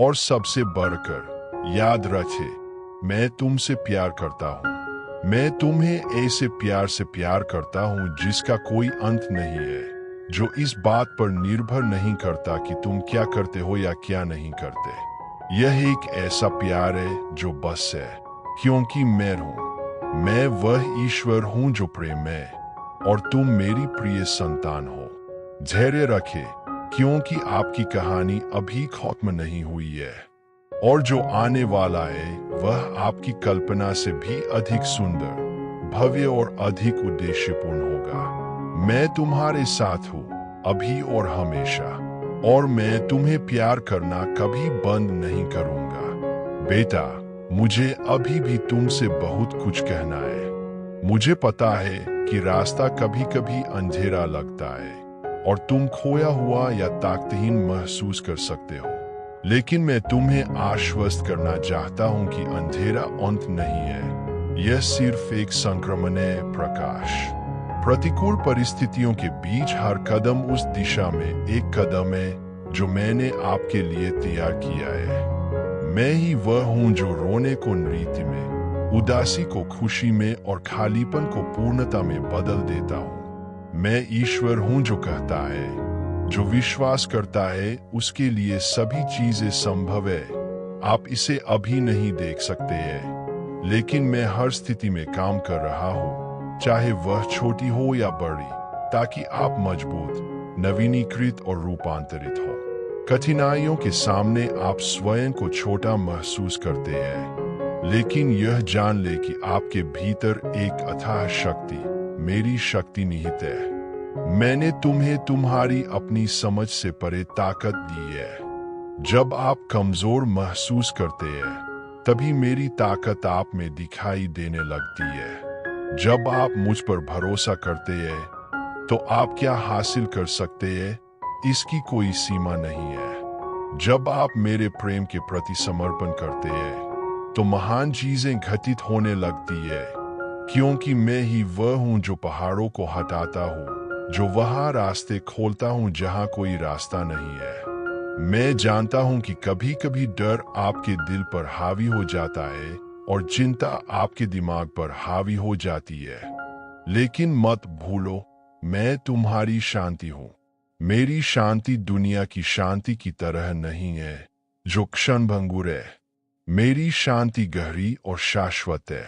और सबसे बढ़कर याद रखे, मैं तुमसे प्यार करता हूँ। मैं तुम्हें ऐसे प्यार से प्यार करता हूँ जिसका कोई अंत नहीं है, जो इस बात पर निर्भर नहीं करता कि तुम क्या करते हो या क्या नहीं करते। यह एक ऐसा प्यार है जो बस है क्योंकि मैं हूँ। मैं वह ईश्वर हूँ जो प्रेम है और तुम मेरी प्रिय संतान हो। धैर्य रखे क्योंकि आपकी कहानी अभी खत्म नहीं हुई है और जो आने वाला है वह आपकी कल्पना से भी अधिक सुंदर, भव्य और अधिक उद्देश्यपूर्ण होगा। मैं तुम्हारे साथ हूँ अभी और हमेशा, और मैं तुम्हें प्यार करना कभी बंद नहीं करूँगा। बेटा, मुझे अभी भी तुमसे बहुत कुछ कहना है। मुझे पता है कि रास्ता कभी कभी अंधेरा लगता है और तुम खोया हुआ या ताकतहीन महसूस कर सकते हो, लेकिन मैं तुम्हें आश्वस्त करना चाहता हूं कि अंधेरा अंत नहीं है। यह सिर्फ एक संक्रमण है, प्रकाश। प्रतिकूल परिस्थितियों के बीच हर कदम उस दिशा में एक कदम है जो मैंने आपके लिए तैयार किया है। मैं ही वह हूं जो रोने को नृत्य में, उदासी को खुशी में और खालीपन को पूर्णता में बदल देता हूं। मैं ईश्वर हूं जो कहता है जो विश्वास करता है उसके लिए सभी चीजें संभव है। आप इसे अभी नहीं देख सकते हैं, लेकिन मैं हर स्थिति में काम कर रहा हूँ, चाहे वह छोटी हो या बड़ी, ताकि आप मजबूत, नवीनीकृत और रूपांतरित हो। कठिनाइयों के सामने आप स्वयं को छोटा महसूस करते हैं, लेकिन यह जान ले कि आपके भीतर एक अथाह शक्ति, मेरी शक्ति निहित है। मैंने तुम्हें तुम्हारी अपनी समझ से परे ताकत दी है। जब आप कमजोर महसूस करते हैं, तभी मेरी ताकत आप में दिखाई देने लगती है। जब आप मुझ पर भरोसा करते हैं, तो आप क्या हासिल कर सकते हैं, इसकी कोई सीमा नहीं है। जब आप मेरे प्रेम के प्रति समर्पण करते हैं, तो महान चीजें घटित होने लगती है, क्योंकि मैं ही वह हूं जो पहाड़ों को हटाता हूं, जो वहां रास्ते खोलता हूं जहां कोई रास्ता नहीं है। मैं जानता हूं कि कभी कभी डर आपके दिल पर हावी हो जाता है और चिंता आपके दिमाग पर हावी हो जाती है, लेकिन मत भूलो, मैं तुम्हारी शांति हूं। मेरी शांति दुनिया की शांति की तरह नहीं है जो क्षणभंगुर है। मेरी शांति गहरी और शाश्वत है।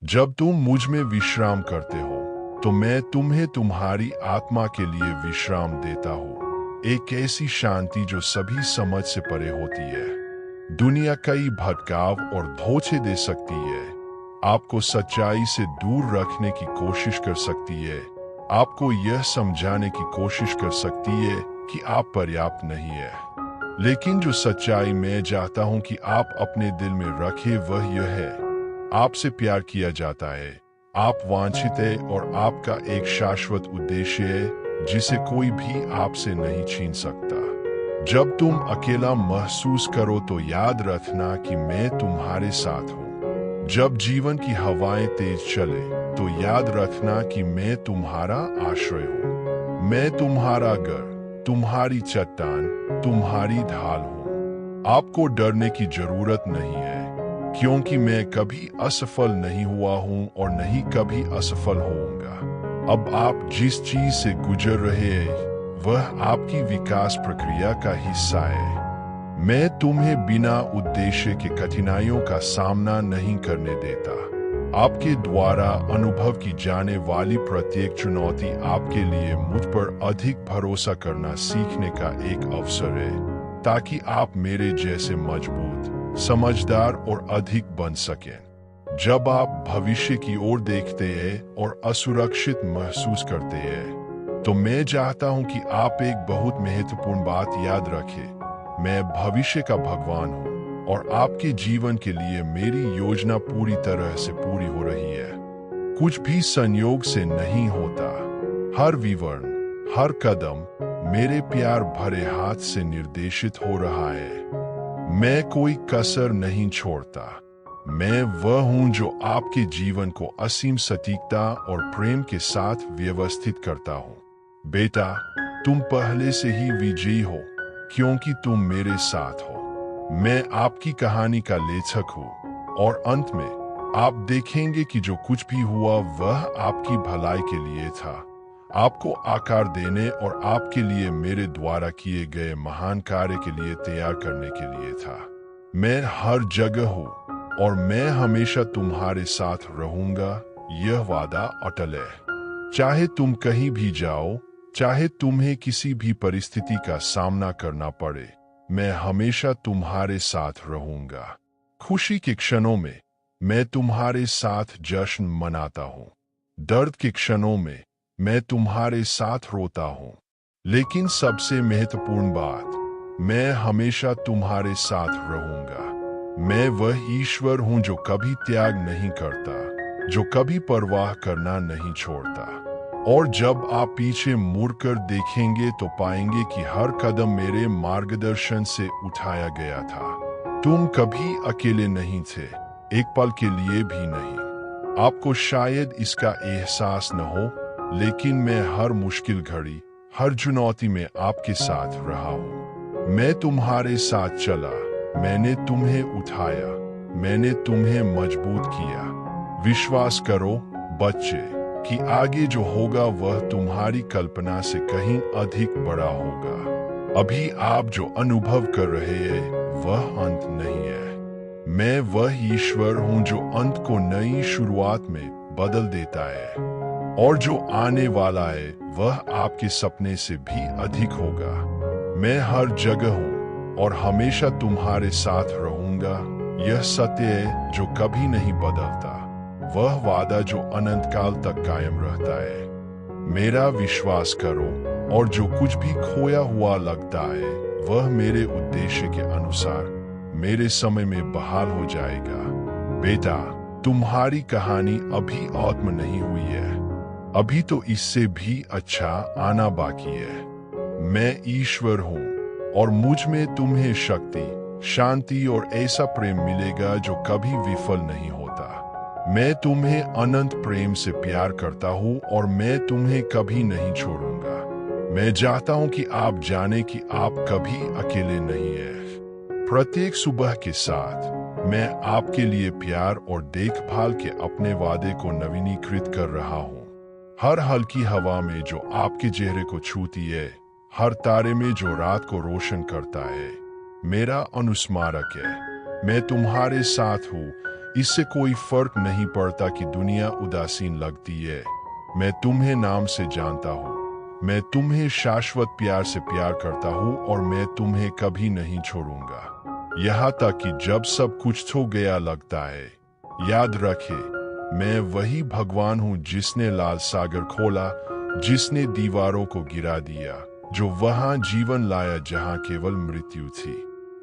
जब तुम मुझ में विश्राम करते हो, तो मैं तुम्हें तुम्हारी आत्मा के लिए विश्राम देता हूँ, एक ऐसी शांति जो सभी समझ से परे होती है। दुनिया कई भटकाव और धोखे दे सकती है, आपको सच्चाई से दूर रखने की कोशिश कर सकती है, आपको यह समझाने की कोशिश कर सकती है कि आप पर्याप्त नहीं है। लेकिन जो सच्चाई मैं चाहता हूँ कि आप अपने दिल में रखें वह यह है, आपसे प्यार किया जाता है, आप वांछित है और आपका एक शाश्वत उद्देश्य है जिसे कोई भी आपसे नहीं छीन सकता। जब तुम अकेला महसूस करो तो याद रखना कि मैं तुम्हारे साथ हूँ। जब जीवन की हवाएं तेज चले तो याद रखना कि मैं तुम्हारा आश्रय हूँ। मैं तुम्हारा घर, तुम्हारी चट्टान, तुम्हारी ढाल हूँ। आपको डरने की जरूरत नहीं है, क्योंकि मैं कभी असफल नहीं हुआ हूं और नहीं कभी असफल होऊंगा। अब आप जिस चीज से गुजर रहे हैं वह आपकी विकास प्रक्रिया का हिस्सा है। मैं तुम्हें बिना उद्देश्य के कठिनाइयों का सामना नहीं करने देता। आपके द्वारा अनुभव की जाने वाली प्रत्येक चुनौती आपके लिए मुझ पर अधिक भरोसा करना सीखने का एक अवसर है, ताकि आप मेरे जैसे मजबूत, समझदार और अधिक बन सकें। जब आप भविष्य की ओर देखते हैं और असुरक्षित महसूस करते हैं, तो मैं चाहता हूं कि आप एक बहुत महत्वपूर्ण बात याद रखें। मैं भविष्य का भगवान हूं और आपके जीवन के लिए मेरी योजना पूरी तरह से पूरी हो रही है। कुछ भी संयोग से नहीं होता। हर विवरण, हर कदम मेरे प्यार भरे हाथ से निर्देशित हो रहा है। मैं कोई कसर नहीं छोड़ता। मैं वह हूं जो आपके जीवन को असीम सटीकता और प्रेम के साथ व्यवस्थित करता हूं। बेटा, तुम पहले से ही विजयी हो, क्योंकि तुम मेरे साथ हो। मैं आपकी कहानी का लेखक हूँ और अंत में आप देखेंगे कि जो कुछ भी हुआ वह आपकी भलाई के लिए था, आपको आकार देने और आपके लिए मेरे द्वारा किए गए महान कार्य के लिए तैयार करने के लिए था। मैं हर जगह हूँ और मैं हमेशा तुम्हारे साथ रहूंगा, यह वादा अटल है। चाहे तुम कहीं भी जाओ, चाहे तुम्हें किसी भी परिस्थिति का सामना करना पड़े, मैं हमेशा तुम्हारे साथ रहूंगा। खुशी के क्षणों में मैं तुम्हारे साथ जश्न मनाता हूँ, दर्द के क्षणों में मैं तुम्हारे साथ रोता हूँ, लेकिन सबसे महत्वपूर्ण बात, मैं हमेशा तुम्हारे साथ रहूंगा। मैं वह ईश्वर हूँ जो कभी त्याग नहीं करता, जो कभी परवाह करना नहीं छोड़ता। और जब आप पीछे मुड़कर देखेंगे तो पाएंगे कि हर कदम मेरे मार्गदर्शन से उठाया गया था। तुम कभी अकेले नहीं थे, एक पल के लिए भी नहीं। आपको शायद इसका एहसास न हो, लेकिन मैं हर मुश्किल घड़ी, हर चुनौती में आपके साथ रहा हूँ। मैं तुम्हारे साथ चला, मैंने तुम्हें उठाया, मैंने तुम्हें मजबूत किया। विश्वास करो बच्चे कि आगे जो होगा वह तुम्हारी कल्पना से कहीं अधिक बड़ा होगा। अभी आप जो अनुभव कर रहे हैं वह अंत नहीं है। मैं वह ईश्वर हूँ जो अंत को नई शुरुआत में बदल देता है, और जो आने वाला है वह आपके सपने से भी अधिक होगा। मैं हर जगह हूँ और हमेशा तुम्हारे साथ रहूंगा। यह सत्य है जो कभी नहीं बदलता, वह वादा जो अनंत काल तक कायम रहता है। मेरा विश्वास करो, और जो कुछ भी खोया हुआ लगता है वह मेरे उद्देश्य के अनुसार मेरे समय में बहाल हो जाएगा। बेटा, तुम्हारी कहानी अभी आत्म नहीं हुई है, अभी तो इससे भी अच्छा आना बाकी है। मैं ईश्वर हूँ और मुझ में तुम्हें शक्ति, शांति और ऐसा प्रेम मिलेगा जो कभी विफल नहीं होता। मैं तुम्हें अनंत प्रेम से प्यार करता हूँ और मैं तुम्हें कभी नहीं छोड़ूंगा। मैं चाहता हूँ कि आप जाने कि आप कभी अकेले नहीं हैं। प्रत्येक सुबह के साथ मैं आपके लिए प्यार और देखभाल के अपने वादे को नवीनीकृत कर रहा हूँ। हर हल्की हवा में जो आपके चेहरे को छूती है, हर तारे में जो रात को रोशन करता है, मेरा अनुस्मारक है। मैं तुम्हारे साथ हूँ, इससे कोई फर्क नहीं पड़ता कि दुनिया उदासीन लगती है। मैं तुम्हें नाम से जानता हूँ, मैं तुम्हें शाश्वत प्यार से प्यार करता हूँ और मैं तुम्हें कभी नहीं छोड़ूंगा। यहाँ तक कि जब सब कुछ हो गया लगता है। याद रखे, मैं वही भगवान हूँ जिसने लाल सागर खोला, जिसने दीवारों को गिरा दिया, जो वहां जीवन लाया जहां केवल मृत्यु थी।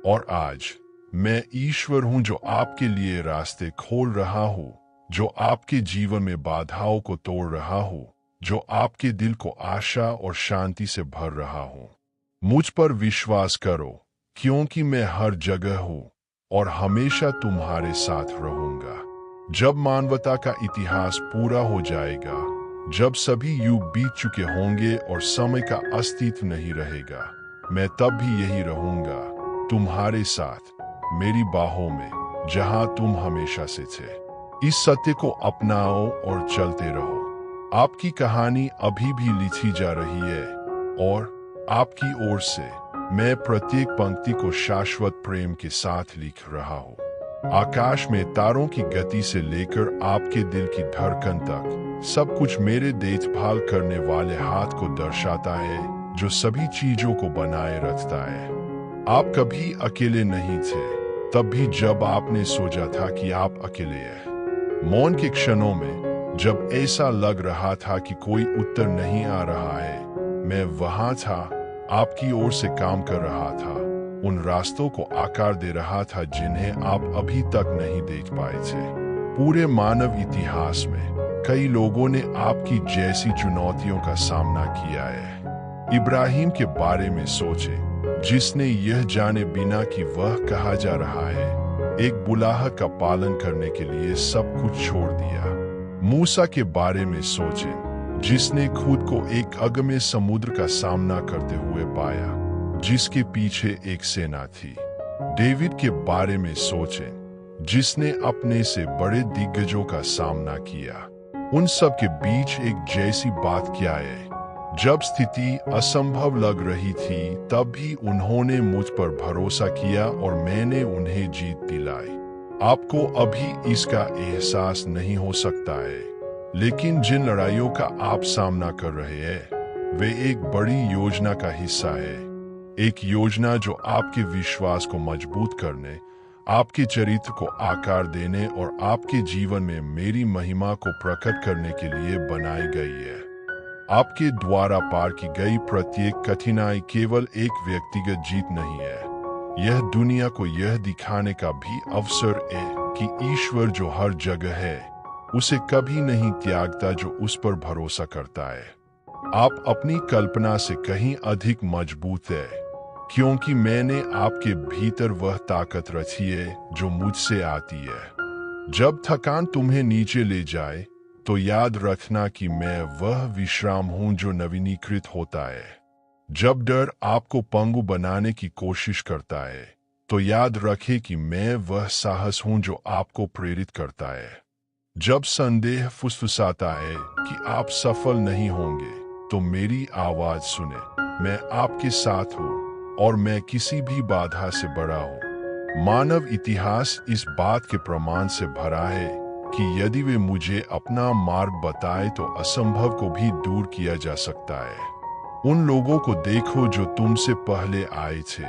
और आज मैं ईश्वर हूं जो आपके लिए रास्ते खोल रहा हूं, जो आपके जीवन में बाधाओं को तोड़ रहा हूं, जो आपके दिल को आशा और शांति से भर रहा हूं। मुझ पर विश्वास करो, क्योंकि मैं हर जगह हूं और हमेशा तुम्हारे साथ रहूंगा। जब मानवता का इतिहास पूरा हो जाएगा, जब सभी युग बीत चुके होंगे और समय का अस्तित्व नहीं रहेगा, मैं तब भी यही रहूंगा, तुम्हारे साथ, मेरी बाहों में, जहां तुम हमेशा से थे। इस सत्य को अपनाओ और चलते रहो। आपकी कहानी अभी भी लिखी जा रही है और आपकी ओर से मैं प्रत्येक पंक्ति को शाश्वत प्रेम के साथ लिख रहा हूँ। आकाश में तारों की गति से लेकर आपके दिल की धड़कन तक, सब कुछ मेरे देखभाल करने वाले हाथ को दर्शाता है, जो सभी चीजों को बनाए रखता है। आप कभी अकेले नहीं थे, तब भी जब आपने सोचा था कि आप अकेले हैं। मौन के क्षणों में जब ऐसा लग रहा था कि कोई उत्तर नहीं आ रहा है, मैं वहां था, आपकी ओर से काम कर रहा था, उन रास्तों को आकार दे रहा था जिन्हें आप अभी तक नहीं देख पाए थे। पूरे मानव इतिहास में कई लोगों ने आपकी जैसी चुनौतियों का सामना किया है। इब्राहिम के बारे में सोचे, जिसने यह जाने बिना कि वह कहा जा रहा है, एक बुलाहट का पालन करने के लिए सब कुछ छोड़ दिया। मूसा के बारे में सोचे, जिसने खुद को एक अगम्य समुद्र का सामना करते हुए पाया, जिसके पीछे एक सेना थी। डेविड के बारे में सोचें, जिसने अपने से बड़े दिग्गजों का सामना किया। उन सब के बीच एक जैसी बात क्या है? जब स्थिति असंभव लग रही थी तब भी उन्होंने मुझ पर भरोसा किया और मैंने उन्हें जीत दिलाई। आपको अभी इसका एहसास नहीं हो सकता है, लेकिन जिन लड़ाइयों का आप सामना कर रहे हैं वे एक बड़ी योजना का हिस्सा है। एक योजना जो आपके विश्वास को मजबूत करने, आपके चरित्र को आकार देने और आपके जीवन में मेरी महिमा को प्रकट करने के लिए बनाई गई है। आपके द्वारा पार की गई प्रत्येक कठिनाई केवल एक व्यक्तिगत जीत नहीं है, यह दुनिया को यह दिखाने का भी अवसर है कि ईश्वर जो हर जगह है उसे कभी नहीं त्यागता जो उस पर भरोसा करता है। आप अपनी कल्पना से कहीं अधिक मजबूत है, क्योंकि मैंने आपके भीतर वह ताकत रखी है जो मुझसे आती है। जब थकान तुम्हें नीचे ले जाए तो याद रखना कि मैं वह विश्राम हूं जो नवीनीकृत होता है। जब डर आपको पंगु बनाने की कोशिश करता है तो याद रखें कि मैं वह साहस हूं जो आपको प्रेरित करता है। जब संदेह फुसफुसाता है कि आप सफल नहीं होंगे तो मेरी आवाज सुने, मैं आपके साथ हूं और मैं किसी भी बाधा से बड़ा हूं। मानव इतिहास इस बात के प्रमाण से भरा है कि यदि वे मुझे अपना मार्ग बताए तो असंभव को भी दूर किया जा सकता है। उन लोगों को देखो जो तुमसे पहले आए थे,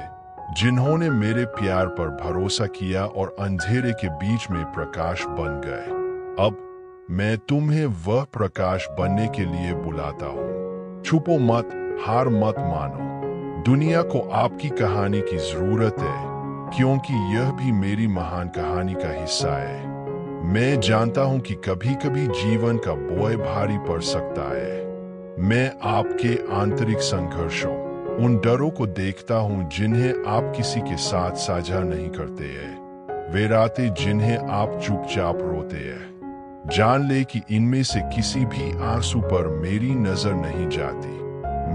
जिन्होंने मेरे प्यार पर भरोसा किया और अंधेरे के बीच में प्रकाश बन गए। अब मैं तुम्हें वह प्रकाश बनने के लिए बुलाता हूँ। छुपो मत, हार मत मानो। दुनिया को आपकी कहानी की जरूरत है, क्योंकि यह भी मेरी महान कहानी का हिस्सा है। मैं जानता हूं कि कभी कभी जीवन का बोझ भारी पड़ सकता है। मैं आपके आंतरिक संघर्षों, उन डरों को देखता हूं जिन्हें आप किसी के साथ साझा नहीं करते हैं। वे रातें जिन्हें आप चुपचाप रोते हैं। जान ले कि इनमें से किसी भी आंसू पर मेरी नजर नहीं जाती।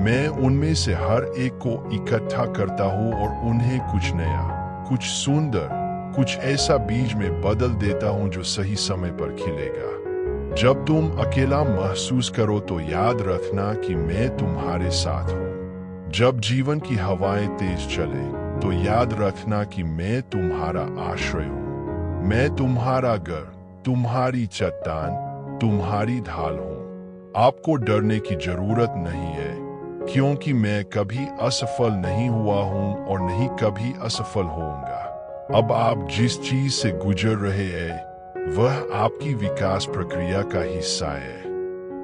मैं उनमें से हर एक को इकट्ठा करता हूं और उन्हें कुछ नया, कुछ सुंदर, कुछ ऐसा बीज में बदल देता हूं जो सही समय पर खिलेगा। जब तुम अकेला महसूस करो तो याद रखना कि मैं तुम्हारे साथ हूं। जब जीवन की हवाएं तेज चले तो याद रखना कि मैं तुम्हारा आश्रय हूं। मैं तुम्हारा घर, तुम्हारी चट्टान, तुम्हारी ढाल हूं। आपको डरने की जरूरत नहीं है, क्योंकि मैं कभी असफल नहीं हुआ हूं और नहीं कभी असफल होऊंगा। अब आप जिस चीज से गुजर रहे हैं वह आपकी विकास प्रक्रिया का हिस्सा है।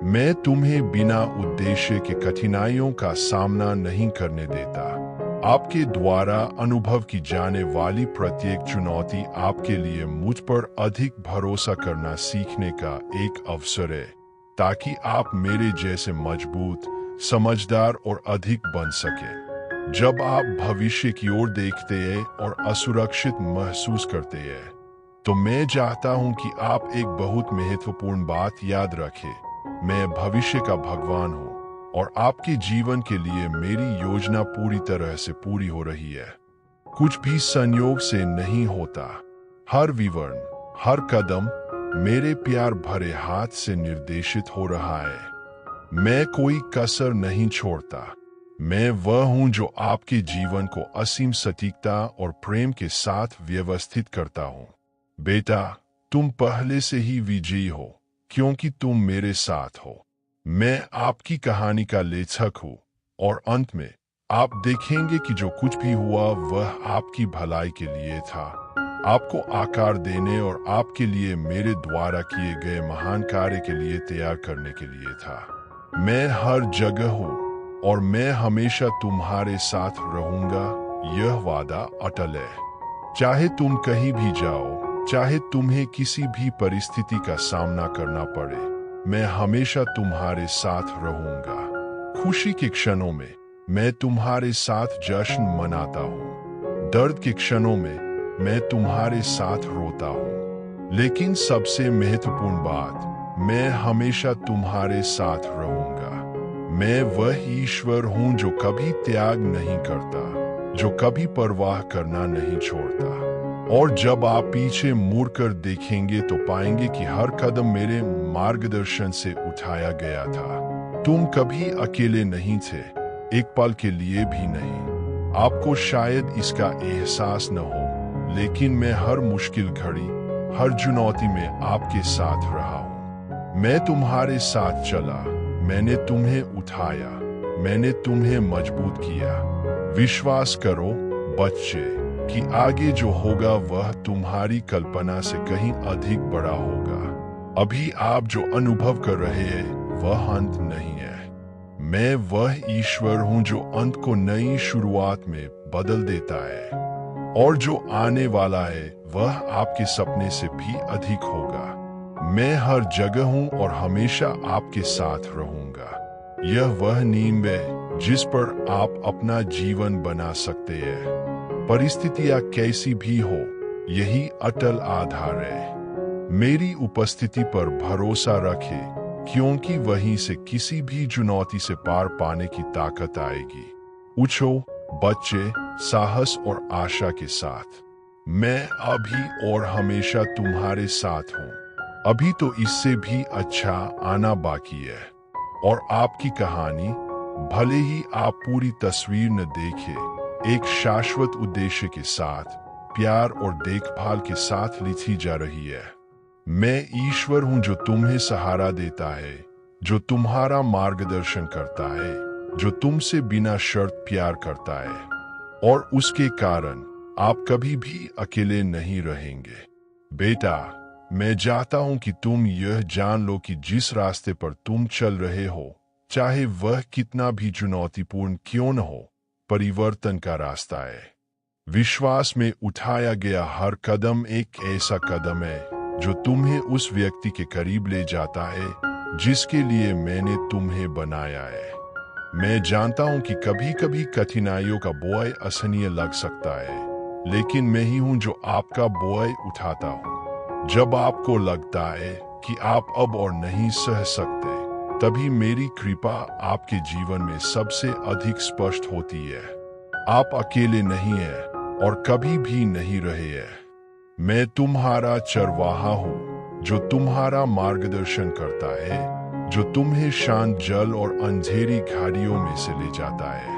मैं तुम्हें बिना उद्देश्य के कठिनाइयों का सामना नहीं करने देता। आपके द्वारा अनुभव की जाने वाली प्रत्येक चुनौती आपके लिए मुझ पर अधिक भरोसा करना सीखने का एक अवसर है, ताकि आप मेरे जैसे मजबूत, समझदार और अधिक बन सके। जब आप भविष्य की ओर देखते हैं और असुरक्षित महसूस करते हैं तो मैं चाहता हूं कि आप एक बहुत महत्वपूर्ण बात याद रखें। मैं भविष्य का भगवान हूं और आपके जीवन के लिए मेरी योजना पूरी तरह से पूरी हो रही है। कुछ भी संयोग से नहीं होता। हर विवरण, हर कदम मेरे प्यार भरे हाथ से निर्देशित हो रहा है। मैं कोई कसर नहीं छोड़ता। मैं वह हूं जो आपके जीवन को असीम सटीकता और प्रेम के साथ व्यवस्थित करता हूं। बेटा, तुम पहले से ही विजयी हो, क्योंकि तुम मेरे साथ हो। मैं आपकी कहानी का लेखक हूं और अंत में आप देखेंगे कि जो कुछ भी हुआ वह आपकी भलाई के लिए था, आपको आकार देने और आपके लिए मेरे द्वारा किए गए महान कार्य के लिए तैयार करने के लिए था। मैं हर जगह हूं और मैं हमेशा तुम्हारे साथ रहूंगा। यह वादा अटल है। चाहे तुम कहीं भी जाओ, चाहे तुम्हें किसी भी परिस्थिति का सामना करना पड़े, मैं हमेशा तुम्हारे साथ रहूंगा। खुशी के क्षणों में मैं तुम्हारे साथ जश्न मनाता हूँ। दर्द के क्षणों में मैं तुम्हारे साथ रोता हूँ। लेकिन सबसे महत्वपूर्ण बात, मैं हमेशा तुम्हारे साथ रहूंगा। मैं वह ईश्वर हूं जो कभी त्याग नहीं करता, जो कभी परवाह करना नहीं छोड़ता। और जब आप पीछे मुड़कर देखेंगे तो पाएंगे कि हर कदम मेरे मार्गदर्शन से उठाया गया था। तुम कभी अकेले नहीं थे, एक पल के लिए भी नहीं। आपको शायद इसका एहसास न हो, लेकिन मैं हर मुश्किल घड़ी, हर चुनौती में आपके साथ रहा हूँ। मैं तुम्हारे साथ चला, मैंने तुम्हें उठाया, मैंने तुम्हें मजबूत किया। विश्वास करो बच्चे कि आगे जो होगा वह तुम्हारी कल्पना से कहीं अधिक बड़ा होगा। अभी आप जो अनुभव कर रहे हैं वह अंत नहीं है। मैं वह ईश्वर हूं जो अंत को नई शुरुआत में बदल देता है, और जो आने वाला है वह आपके सपने से भी अधिक होगा। मैं हर जगह हूं और हमेशा आपके साथ रहूंगा। यह वह नींव है जिस पर आप अपना जीवन बना सकते हैं। परिस्थितियां कैसी भी हो, यही अटल आधार है। मेरी उपस्थिति पर भरोसा रखें, क्योंकि वहीं से किसी भी चुनौती से पार पाने की ताकत आएगी। उठो बच्चे, साहस और आशा के साथ। मैं अभी और हमेशा तुम्हारे साथ हूँ। अभी तो इससे भी अच्छा आना बाकी है। और आपकी कहानी, भले ही आप पूरी तस्वीर न देखें, एक शाश्वत उद्देश्य के साथ, प्यार और देखभाल के साथ लिखी जा रही है। मैं ईश्वर हूं जो तुम्हें सहारा देता है, जो तुम्हारा मार्गदर्शन करता है, जो तुमसे बिना शर्त प्यार करता है, और उसके कारण आप कभी भी अकेले नहीं रहेंगे। बेटा, मैं चाहता हूं कि तुम यह जान लो कि जिस रास्ते पर तुम चल रहे हो, चाहे वह कितना भी चुनौतीपूर्ण क्यों न हो, परिवर्तन का रास्ता है। विश्वास में उठाया गया हर कदम एक ऐसा कदम है जो तुम्हें उस व्यक्ति के करीब ले जाता है जिसके लिए मैंने तुम्हें बनाया है। मैं जानता हूं कि कभी कभी कठिनाइयों का बोझ असहनीय लग सकता है, लेकिन मैं ही हूं जो आपका बोझ उठाता हूं। जब आपको लगता है कि आप अब और नहीं सह सकते, तभी मेरी कृपा आपके जीवन में सबसे अधिक स्पष्ट होती है। आप अकेले नहीं हैं और कभी भी नहीं रहे हैं। मैं तुम्हारा चरवाहा हूँ जो तुम्हारा मार्गदर्शन करता है, जो तुम्हें शांत जल और अंधेरी घाटियों में से ले जाता है।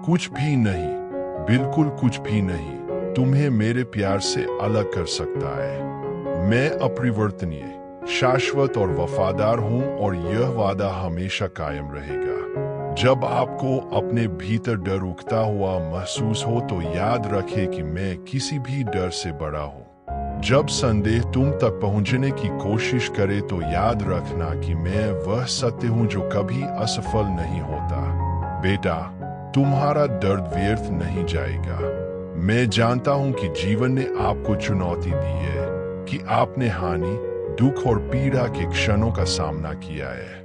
कुछ भी नहीं, बिल्कुल कुछ भी नहीं, तुम्हें मेरे प्यार से अलग कर सकता है। मैं अपरिवर्तनीय, शाश्वत और वफादार हूं, और यह वादा हमेशा कायम रहेगा। जब आपको अपने भीतर डर उठता हुआ महसूस हो तो याद रखें कि मैं किसी भी डर से बड़ा हूं। जब संदेह तुम तक पहुंचने की कोशिश करे तो याद रखना कि मैं वह सत्य हूं जो कभी असफल नहीं होता। बेटा, तुम्हारा दर्द व्यर्थ नहीं जाएगा। मैं जानता हूं कि जीवन ने आपको चुनौती दी है, कि आपने हानि, दुख और पीड़ा के क्षणों का सामना किया है,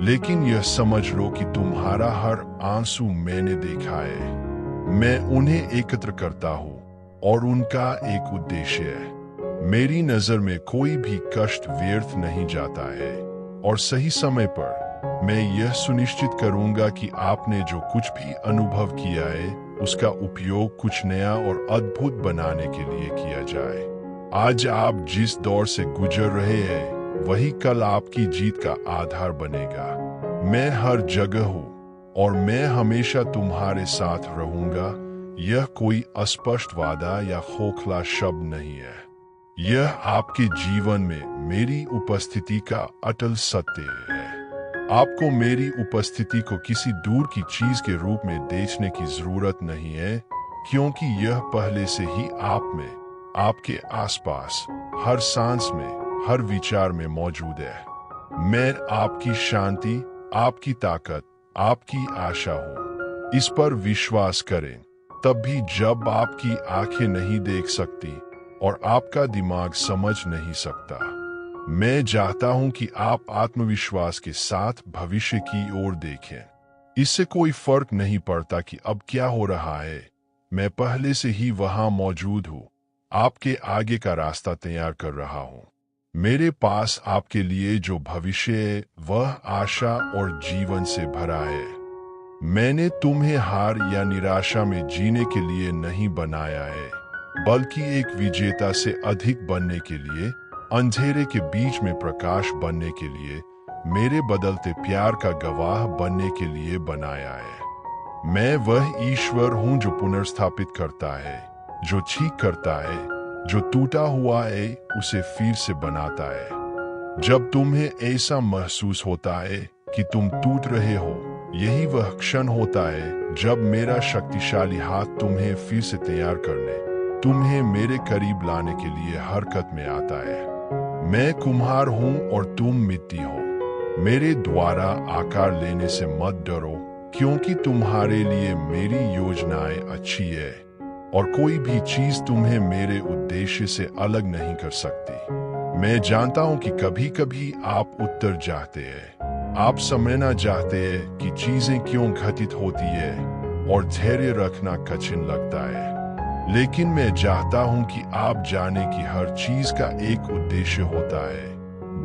लेकिन यह समझ लो कि तुम्हारा हर आंसू मैंने देखा है। मैं उन्हें एकत्र करता हूँ और उनका एक उद्देश्य है। मेरी नजर में कोई भी कष्ट व्यर्थ नहीं जाता है, और सही समय पर मैं यह सुनिश्चित करूंगा कि आपने जो कुछ भी अनुभव किया है उसका उपयोग कुछ नया और अद्भुत बनाने के लिए किया जाए। आज आप जिस दौर से गुजर रहे हैं वही कल आपकी जीत का आधार बनेगा। मैं हर जगह हूँ और मैं हमेशा तुम्हारे साथ रहूंगा। यह कोई अस्पष्ट वादा या खोखला शब्द नहीं है। यह आपके जीवन में मेरी उपस्थिति का अटल सत्य है। आपको मेरी उपस्थिति को किसी दूर की चीज के रूप में देखने की जरूरत नहीं है, क्योंकि यह पहले से ही आप में, आपके आसपास, हर सांस में, हर विचार में मौजूद है। मैं आपकी शांति, आपकी ताकत, आपकी आशा हूँ। इस पर विश्वास करें, तब भी जब आपकी आंखें नहीं देख सकती और आपका दिमाग समझ नहीं सकता। मैं चाहता हूं कि आप आत्मविश्वास के साथ भविष्य की ओर देखें। इससे कोई फर्क नहीं पड़ता कि अब क्या हो रहा है, मैं पहले से ही वहां मौजूद हूं, आपके आगे का रास्ता तैयार कर रहा हूं। मेरे पास आपके लिए जो भविष्य है वह आशा और जीवन से भरा है। मैंने तुम्हें हार या निराशा में जीने के लिए नहीं बनाया है, बल्कि एक विजेता से अधिक बनने के लिए, अंधेरे के बीच में प्रकाश बनने के लिए, मेरे बदलते प्यार का गवाह बनने के लिए बनाया है। मैं वह ईश्वर हूं जो पुनर्स्थापित करता है, जो ठीक करता है, जो टूटा हुआ है उसे फिर से बनाता है। जब तुम्हें ऐसा महसूस होता है कि तुम टूट रहे हो, यही वह क्षण होता है जब मेरा शक्तिशाली हाथ तुम्हें फिर से तैयार करने, तुम्हें मेरे करीब लाने के लिए हरकत में आता है। मैं कुम्हार हूं और तुम मिट्टी हो। मेरे द्वारा आकार लेने से मत डरो, क्योंकि तुम्हारे लिए मेरी योजनाएं अच्छी है और कोई भी चीज तुम्हें मेरे उद्देश्य से अलग नहीं कर सकती। मैं जानता हूं कि कभी कभी आप उत्तर चाहते हैं, आप समझना चाहते हैं कि चीजें क्यों घटित होती है और धैर्य रखना कठिन लगता है। लेकिन मैं चाहता हूं कि आप जाने कि हर चीज का एक उद्देश्य होता है,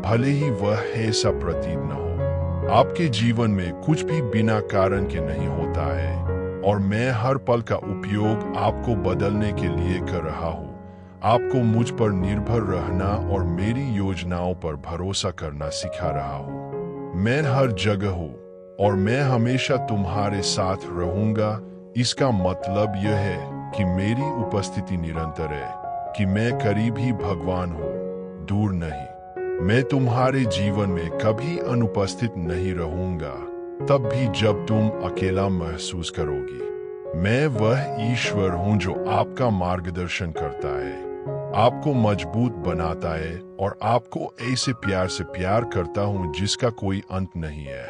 भले ही वह ऐसा प्रतीत न हो। आपके जीवन में कुछ भी बिना कारण के नहीं होता है और मैं हर पल का उपयोग आपको बदलने के लिए कर रहा हूं, आपको मुझ पर निर्भर रहना और मेरी योजनाओं पर भरोसा करना सिखा रहा हूं। मैं हर जगह हूं और मैं हमेशा तुम्हारे साथ रहूंगा। इसका मतलब यह है कि मेरी उपस्थिति निरंतर है, कि मैं करीब ही भगवान हूं, दूर नहीं। मैं तुम्हारे जीवन में कभी अनुपस्थित नहीं रहूंगा, तब भी जब तुम अकेला महसूस करोगी। मैं वह ईश्वर हूं जो आपका मार्गदर्शन करता है, आपको मजबूत बनाता है और आपको ऐसे प्यार से प्यार करता हूं जिसका कोई अंत नहीं है।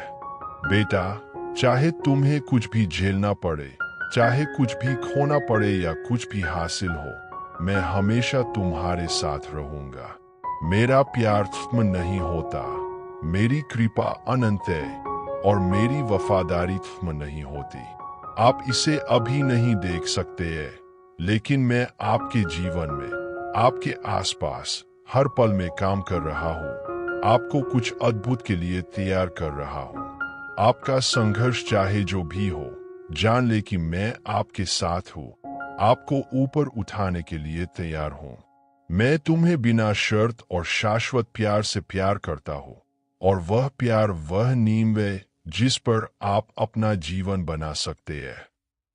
बेटा, चाहे तुम्हें कुछ भी झेलना पड़े, चाहे कुछ भी खोना पड़े या कुछ भी हासिल हो, मैं हमेशा तुम्हारे साथ रहूंगा। मेरा प्यार खत्म नहीं होता, मेरी कृपा अनंत है और मेरी वफादारी खत्म नहीं होती। आप इसे अभी नहीं देख सकते हैं, लेकिन मैं आपके जीवन में, आपके आसपास हर पल में काम कर रहा हूँ, आपको कुछ अद्भुत के लिए तैयार कर रहा हूँ। आपका संघर्ष चाहे जो भी हो, जान ले कि मैं आपके साथ हूँ, आपको ऊपर उठाने के लिए तैयार हूँ। मैं तुम्हें बिना शर्त और शाश्वत प्यार से प्यार करता हूँ और वह प्यार वह नींव है जिस पर आप अपना जीवन बना सकते हैं।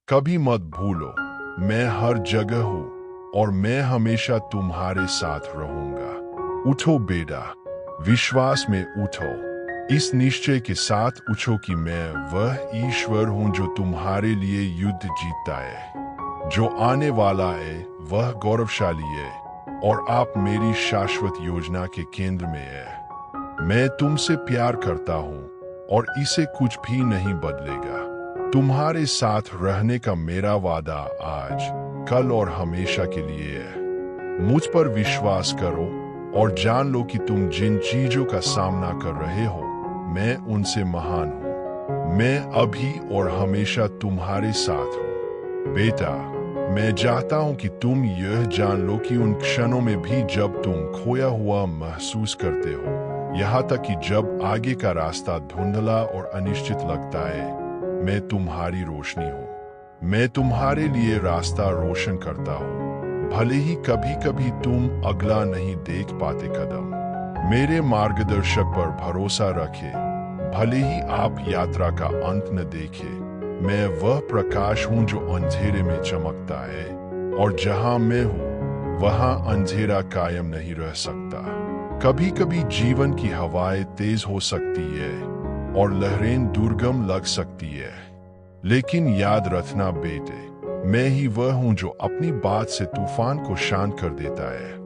कभी मत भूलो, मैं हर जगह हूँ और मैं हमेशा तुम्हारे साथ रहूंगा। उठो बेटा, विश्वास में उठो, इस निश्चय के साथ उठो कि मैं वह ईश्वर हूं जो तुम्हारे लिए युद्ध जीतता है। जो आने वाला है वह गौरवशाली है और आप मेरी शाश्वत योजना के केंद्र में है। मैं तुमसे प्यार करता हूं और इसे कुछ भी नहीं बदलेगा। तुम्हारे साथ रहने का मेरा वादा आज, कल और हमेशा के लिए है। मुझ पर विश्वास करो और जान लो कि तुम जिन चीजों का सामना कर रहे हो, मैं उनसे महान हूँ। मैं अभी और हमेशा तुम्हारे साथ हूँ। बेटा, मैं चाहता हूँ कि तुम यह जान लो कि उन क्षणों में भी जब तुम खोया हुआ महसूस करते हो, यहाँ तक कि जब आगे का रास्ता धुंधला और अनिश्चित लगता है, मैं तुम्हारी रोशनी हूँ। मैं तुम्हारे लिए रास्ता रोशन करता हूँ, भले ही कभी कभी तुम अगला नहीं देख पाते कदम। मेरे मार्गदर्शक पर भरोसा रखे, भले ही आप यात्रा का अंत न देखे। मैं वह प्रकाश हूँ जो अंधेरे में चमकता है और जहाँ मैं हूँ वहाँ अंधेरा कायम नहीं रह सकता। कभी कभी जीवन की हवाएं तेज हो सकती है और लहरें दुर्गम लग सकती है, लेकिन याद रखना बेटे, मैं ही वह हूं जो अपनी बात से तूफान को शांत कर देता है।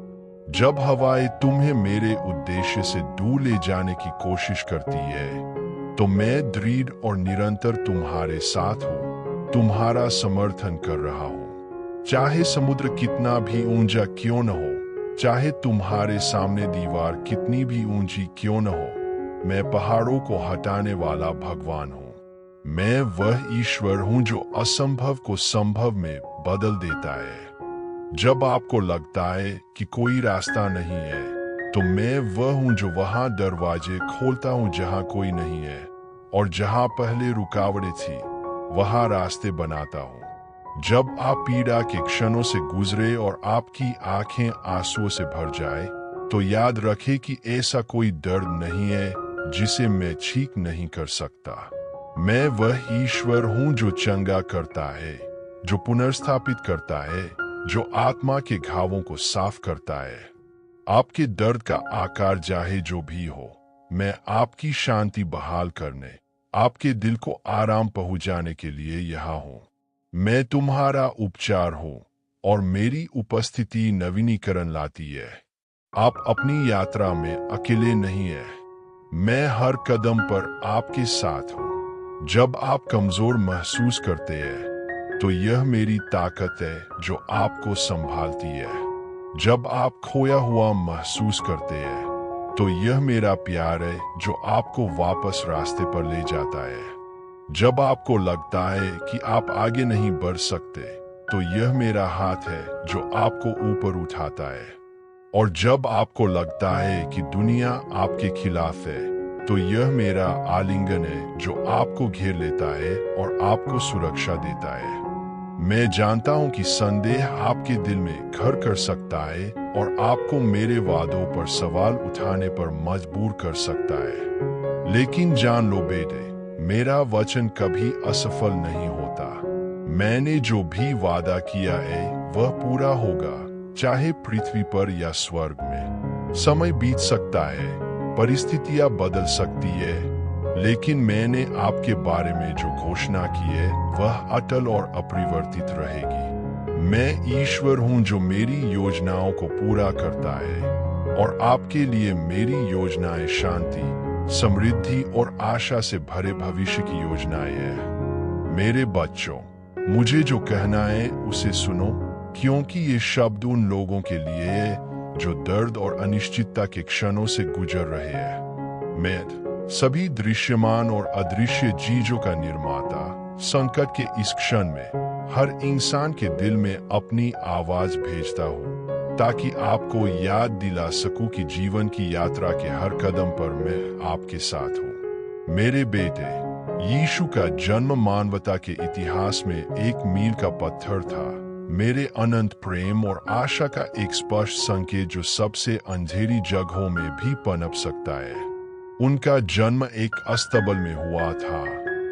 जब हवाएं तुम्हें मेरे उद्देश्य से दूर ले जाने की कोशिश करती है, तो मैं दृढ़ और निरंतर तुम्हारे साथ हूं, तुम्हारा समर्थन कर रहा हूं। चाहे समुद्र कितना भी ऊंचा क्यों न हो, चाहे तुम्हारे सामने दीवार कितनी भी ऊंची क्यों न हो, मैं पहाड़ों को हटाने वाला भगवान हूँ। मैं वह ईश्वर हूँ जो असंभव को संभव में बदल देता है। जब आपको लगता है कि कोई रास्ता नहीं है, तो मैं वह हूँ जो वहाँ दरवाजे खोलता हूँ जहाँ कोई नहीं है, और जहाँ पहले रुकावटें थी वहां रास्ते बनाता हूँ। जब आप पीड़ा के क्षणों से गुजरे और आपकी आंखें आंसुओं से भर जाए, तो याद रखें कि ऐसा कोई दर्द नहीं है जिसे मैं ठीक नहीं कर सकता। मैं वह ईश्वर हूं जो चंगा करता है, जो पुनर्स्थापित करता है, जो आत्मा के घावों को साफ करता है। आपके दर्द का आकार चाहे जो भी हो, मैं आपकी शांति बहाल करने, आपके दिल को आराम पहुंचाने के लिए यहाँ हूँ। मैं तुम्हारा उपचार हूँ और मेरी उपस्थिति नवीनीकरण लाती है। आप अपनी यात्रा में अकेले नहीं हैं। मैं हर कदम पर आपके साथ हूँ। जब आप कमजोर महसूस करते हैं, तो यह मेरी ताकत है जो आपको संभालती है। जब आप खोया हुआ महसूस करते हैं, तो यह मेरा प्यार है जो आपको वापस रास्ते पर ले जाता है। जब आपको लगता है कि आप आगे नहीं बढ़ सकते, तो यह मेरा हाथ है जो आपको ऊपर उठाता है। और जब आपको लगता है कि दुनिया आपके खिलाफ है, तो यह मेरा आलिंगन है जो आपको घेर लेता है और आपको सुरक्षा देता है। मैं जानता हूं कि संदेह आपके दिल में घर कर सकता है और आपको मेरे वादों पर सवाल उठाने पर मजबूर कर सकता है। लेकिन जान लो बेटे, मेरा वचन कभी असफल नहीं होता। मैंने जो भी वादा किया है वह पूरा होगा, चाहे पृथ्वी पर या स्वर्ग में। समय बीत सकता है, परिस्थितियां बदल सकती है, लेकिन मैंने आपके बारे में जो घोषणा की है वह अटल और अपरिवर्तित रहेगी। मैं ईश्वर हूं जो मेरी योजनाओं को पूरा करता है, और आपके लिए मेरी योजनाएं शांति, समृद्धि और आशा से भरे भविष्य की योजनाएं हैं। मेरे बच्चों, मुझे जो कहना है उसे सुनो, क्योंकि ये शब्द उन लोगों के लिए है जो दर्द और अनिश्चितता के क्षणों से गुजर रहे हैं। मैं सभी दृश्यमान और अदृश्य चीजों का निर्माता, संकट के इस क्षण में हर इंसान के दिल में अपनी आवाज भेजता हूँ, ताकि आपको याद दिला सकूं कि जीवन की यात्रा के हर कदम पर मैं आपके साथ हूँ। मेरे बेटे, यीशु का जन्म मानवता के इतिहास में एक मील का पत्थर था, मेरे अनंत प्रेम और आशा का एक स्पष्ट संकेत जो सबसे अंधेरी जगहों में भी पनप सकता है। उनका जन्म एक अस्तबल में हुआ था,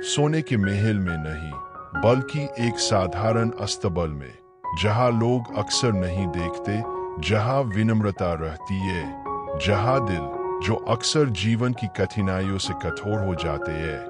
सोने के महल में नहीं, बल्कि एक साधारण अस्तबल में, जहां लोग अक्सर नहीं देखते, जहां विनम्रता रहती है, जहां दिल जो अक्सर जीवन की कठिनाइयों से कठोर हो जाते हैं,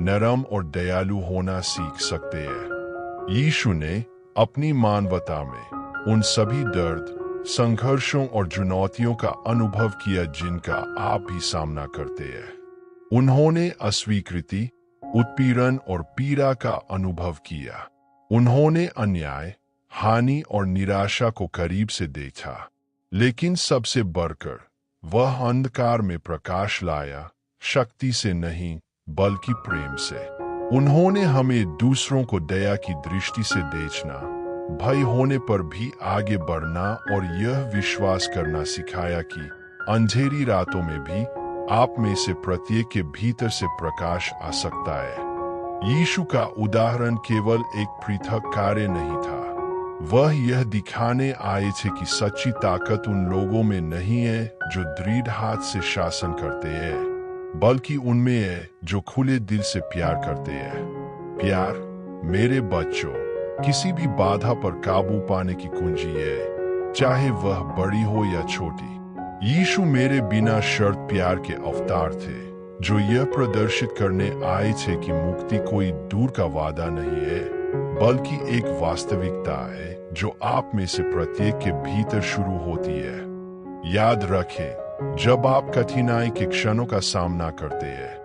नरम और दयालु होना सीख सकते हैं। यीशु ने अपनी मानवता में उन सभी दर्द, संघर्षों और चुनौतियों का अनुभव किया जिनका आप भी सामना करते हैं। उन्होंने अस्वीकृति, उत्पीड़न और पीड़ा का अनुभव किया। उन्होंने अन्याय, हानि और निराशा को करीब से देखा, लेकिन सबसे बढ़कर वह अंधकार में प्रकाश लाया, शक्ति से नहीं बल्कि प्रेम से। उन्होंने हमें दूसरों को दया की दृष्टि से देखना, भय होने पर भी आगे बढ़ना और यह विश्वास करना सिखाया कि अंधेरी रातों में भी आप में से प्रत्येक के भीतर से प्रकाश आ सकता है। यीशु का उदाहरण केवल एक पृथक कार्य नहीं था, वह यह दिखाने आए थे कि सच्ची ताकत उन लोगों में नहीं है जो दृढ़ हाथ से शासन करते हैं, बल्कि उनमें है जो खुले दिल से प्यार करते हैं। प्यार, मेरे बच्चों, किसी भी बाधा पर काबू पाने की कुंजी है, चाहे वह बड़ी हो या छोटी। यीशु मेरे बिना शर्त प्यार के अवतार थे, जो यह प्रदर्शित करने आए थे कि मुक्ति कोई दूर का वादा नहीं है, बल्कि एक वास्तविकता है जो आप में से प्रत्येक के भीतर शुरू होती है। याद रखें, जब आप कठिनाई के क्षणों का सामना करते हैं,